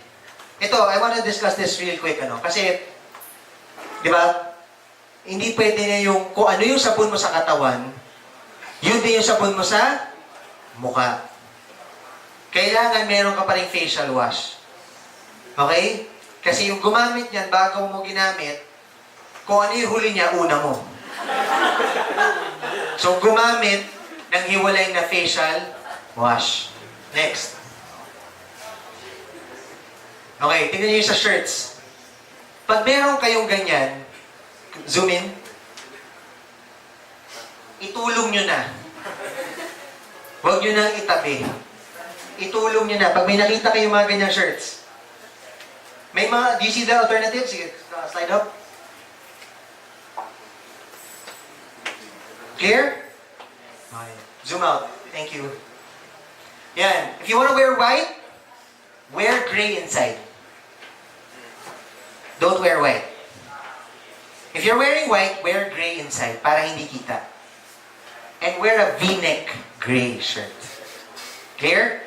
Ito, I want to discuss this real quick, kasi, di ba, hindi pwede na yung, kung ano yung sabon mo sa katawan, yun din yung sabon mo sa mukha. Kailangan meron ka pa rin facial wash. Okay? Kasi yung gumamit niyan, bago mo ginamit, kung ano yung huli niya, una mo. So, gumamit ng hiwalay na facial wash. Next. Okay, tingnan niyo yung sa shirts. Pag meron kayong ganyan, zoom in, itulong nyo na. Huwag nyo nang itabi. Itulong nyo na. Pag may nakita kayong mga ganyang shirts, may mga, do you see the alternative? Sige, slide up. Clear? Okay. Zoom out. Thank you. Yan. If you want to wear white, wear gray inside. Don't wear white. If you're wearing white, wear gray inside para hindi kita. And wear a V-neck gray shirt. Clear?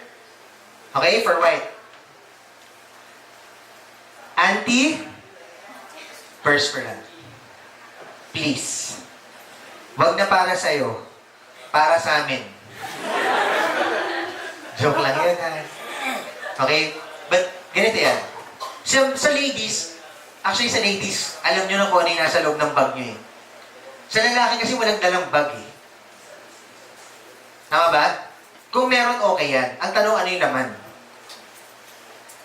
Okay, for white. Anti-perspirant. Please. Wag na para sa'yo. Para sa amin. Joke lang yun, ha? Okay? But, ganito yan. Sa ladies, actually sa ladies, alam nyo na kung ano yung nasa loob ng bag nyo eh. Sa lalaki kasi walang dalang bag eh. Tama ba? Kung meron, okay yan. Ang tanong, ano yung laman?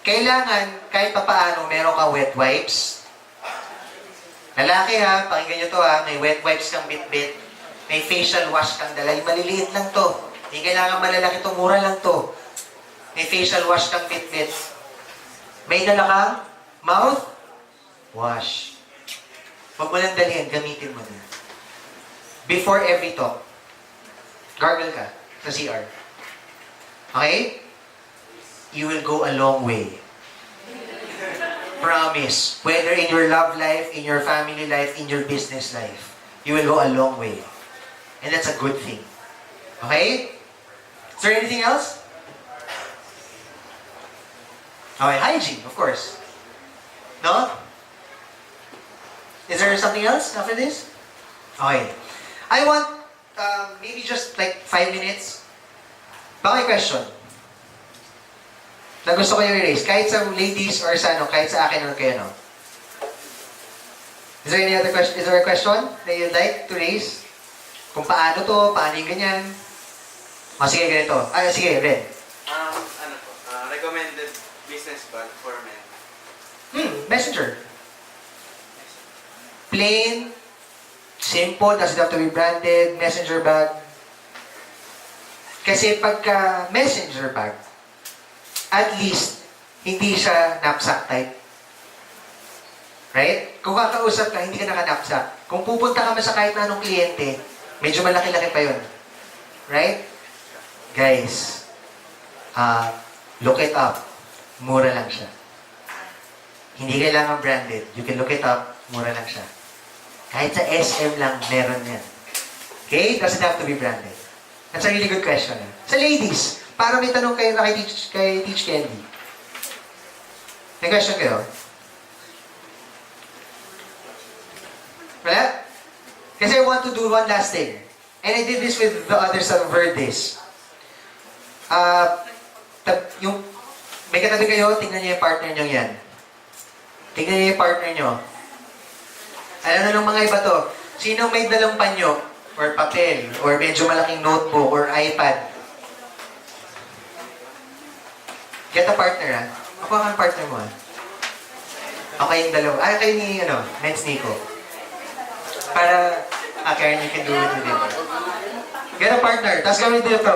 kailangan kahit papaano meron ka wet wipes. Lalaki ha, pakinggan nyo to ha, may wet wipes kang bit-bit, may facial wash kang dala, yung maliliit lang to. Hindi kailangan malalaki to, mura lang to. May facial wash kang bit-bit. May dala kang mouth wash. Huwag mo lang dalhin, gamitin mo din. Before every talk, gargle ka sa CR. Okay? You will go a long way. Promise. Whether in your love life, in your family life, in your business life, you will go a long way. And that's a good thing. Okay? Is there anything else? Okay, hygiene, of course. No? Is there something else after this? Okay. I want maybe just like 5 minutes. Baka may question na gusto ko yung i-raise. Kahit sa ladies or sa ano, kahit sa akin or kayo, no? Is there any other question? Is there a question that you'd like to raise? Kung paano to, paano yung ganyan? O sige, ganito. Ay, sige, Red. Ano po? Recommended business bag for men. Messenger. Plain, simple, doesn't have to be branded, messenger bag. Kasi pagka messenger bag, at least, hindi siya knapsack type. Right? Kung kakausap ka, hindi ka naka-knapsack. Kung pupunta ka man sa kahit na anong kliyente, medyo malaki-laki pa yun. Right? Guys, look it up. Mura lang siya. Hindi kailangan branded. You can look it up, mura lang siya. Kahit sa SM lang, meron yan. Okay? Doesn't have to be branded. That's a really good question. Sa ladies, para may tanong kayo na kay Teach Candy. May question kayo? Wala? Kasi I want to do one last thing. And I did this with the others that have heard this. May katabi kayo, tingnan niyo yung partner niyo yan. Tingnan niyo yung partner niyo. Alam na ng mga iba to, sino may dalang panyo, or papel, or medyo malaking notebook, or iPad? Get a partner, ha? Ako ang partner mo, ha? Okay yung dalawa. Kayo ni, Men's Nico. Para, Karen, you can do it with him. Get a partner. Tapos gawin dito.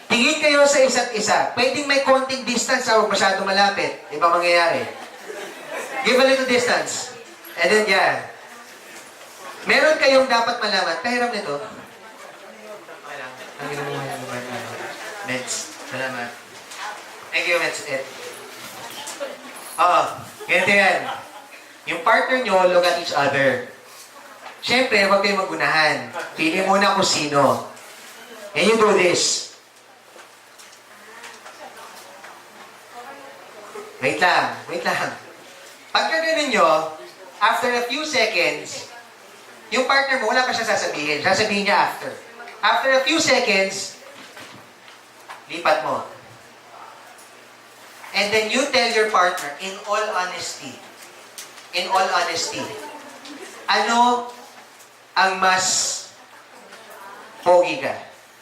Tingin kayo sa isa't isa. Pwedeng may konting distance, huwag masyado malapit. Iba mangyayari. Give a little distance. And then, yeah. Meron kayong dapat malaman. Pahiram nito. Okay lang. Ang ginamuha niya naman. Meds. Salamat. Thank you, Meds. Ganito yan. Yung partner nyo, look at each other. Siyempre, huwag kayong magunahan. Pili muna kung sino. And you do this. Wait lang. Pagka ganun nyo, after a few seconds, yung partner mo, wala pa siya sasabihin. Sasabihin niya after. After a few seconds, lipat mo. And then you tell your partner, in all honesty, ano ang mas pogi ka?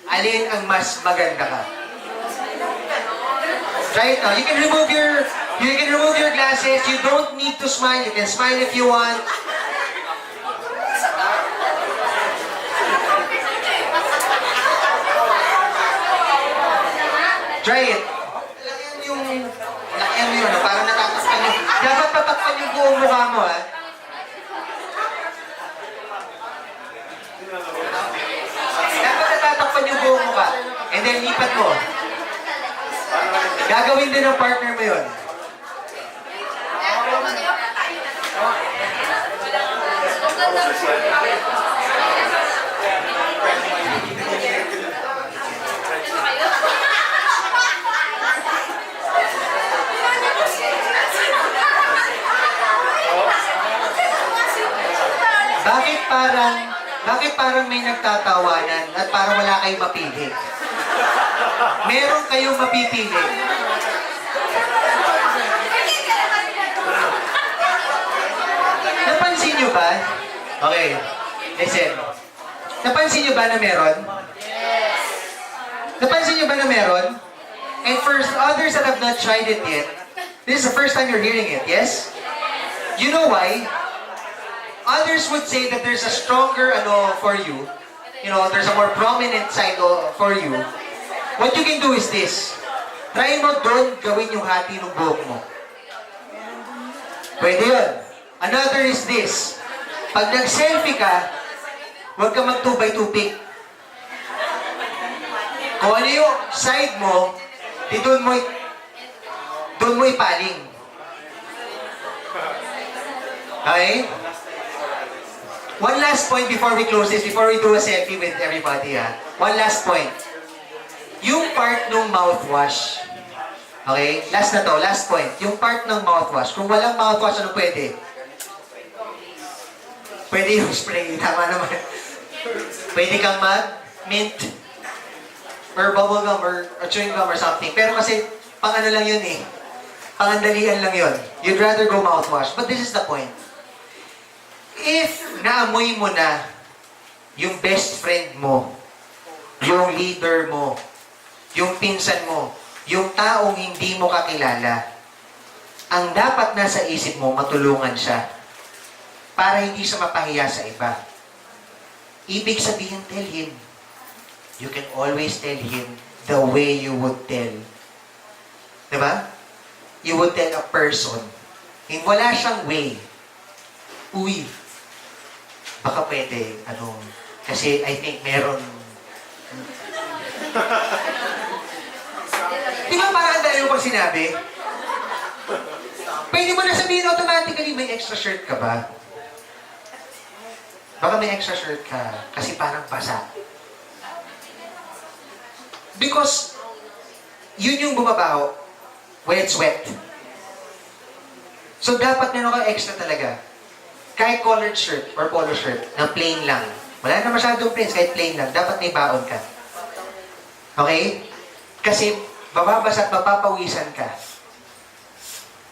Alin ang mas maganda ka? Try it now. You can remove your glasses. You don't need to smile. You can smile if you want. Try it. Lakihan mo yun, parang natatakpan yung... Dapat patakpan yung buong mukha mo, ha? Dapat natatakpan yung buong mukha. And then, lipat mo. Gagawin din ng partner mo yun. Bakit parang may nagtatawanan at parang wala kayong mapili? Meron kayong mapipili. Napansin nyo ba? Okay, listen. Napansin nyo ba na meron? Napansin nyo ba na meron? And for others that have not tried it yet, this is the first time you're hearing it, yes? You know why? Others would say that there's a stronger for you. There's a more prominent side for you. What you can do is this. Try mo doon gawin yung hati ng buhok mo. Pwede yun. Another is this. Pag nag-selfie ka, huwag ka mag 2x2 pic. Kung ano yung side mo, doon mo ipaling. Okay? One last point before we close this, before we do a selfie with everybody, ha? One last point. Yung part ng mouthwash. Okay? Last na to, last point. Yung part ng mouthwash. Kung walang mouthwash, ano pwede? Pwede yung spray. Tama naman. Pwede kang mag-mint. Or bubble gum, or chewing gum, or something. Pero kasi, pang ano lang yun eh. Pangandalian lang yun. You'd rather go mouthwash. But this is the point. If naamoy mo na yung best friend mo, yung leader mo, yung pinsan mo, yung taong hindi mo kakilala, ang dapat nasa isip mo, matulungan siya para hindi siya mapahiya sa iba. Ibig sabihin, tell him. You can always tell him the way you would tell. Diba? You would tell a person. Kung wala siyang way, uy, baka pwede, kasi I think meron. Di ba parang ang dali mo pag sinabi? Pwede mo na sabihin automatically, may extra shirt ka ba? Baka may extra shirt ka, kasi parang basa. Because, yun yung bumabaho when it's wet. So, dapat meron ka extra talaga. Kahit collared shirt or polo shirt na plain lang. Wala na masyadong plain, kahit plain lang. Dapat may baon ka. Okay? Kasi, bababasa at mapapawisan ka.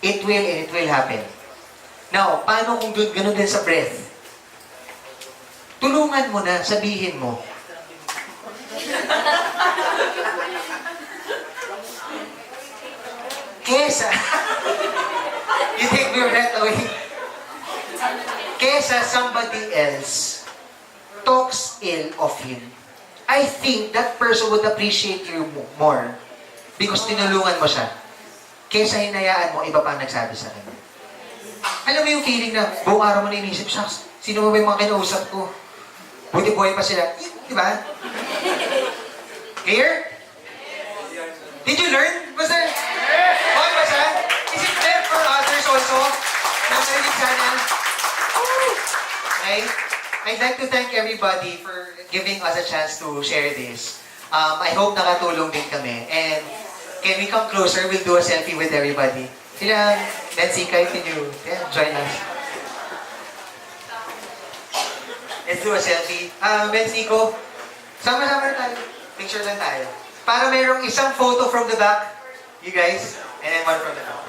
It will and it will happen. Now, paano kung ganun din sa breath? Tulungan mo na, sabihin mo. Kesa, you take your breath away. Kesa somebody else talks ill of him, I think that person would appreciate you more because tinulungan mo siya. Kesa hinayaan mo, iba pa ang nagsabi sa kanya. Alam mo yung feeling na buong araw mo na inisip, shucks, sino ba yung mga kinausap ko? Buti buhay pa sila. Di ba? Clear? Did you learn? Was there? Okay ba siya? Is it fair for others also? Nakarinig sana? Okay? I'd like to thank everybody for giving us a chance to share this. I hope nakatulong din kami. And can we come closer? We'll do a selfie with everybody. Sila, Nancy, can you join us? Let's do a selfie. Bensiko, sama-sama tayo. Picture lang tayo. Para mayroong isang photo from the back, you guys, and then one from the front.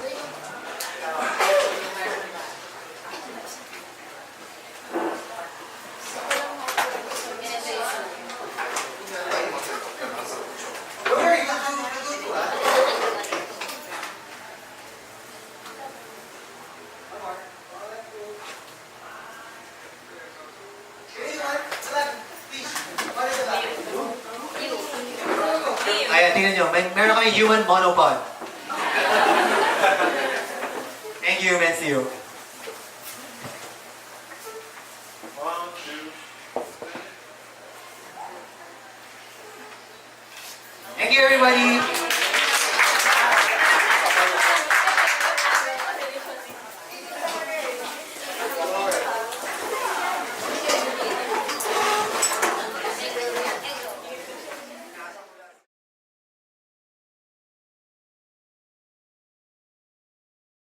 Ayan, tingnan nyo. Meron kami human monopod. Thank you, Mencio. 1, 2. Thank you, everybody.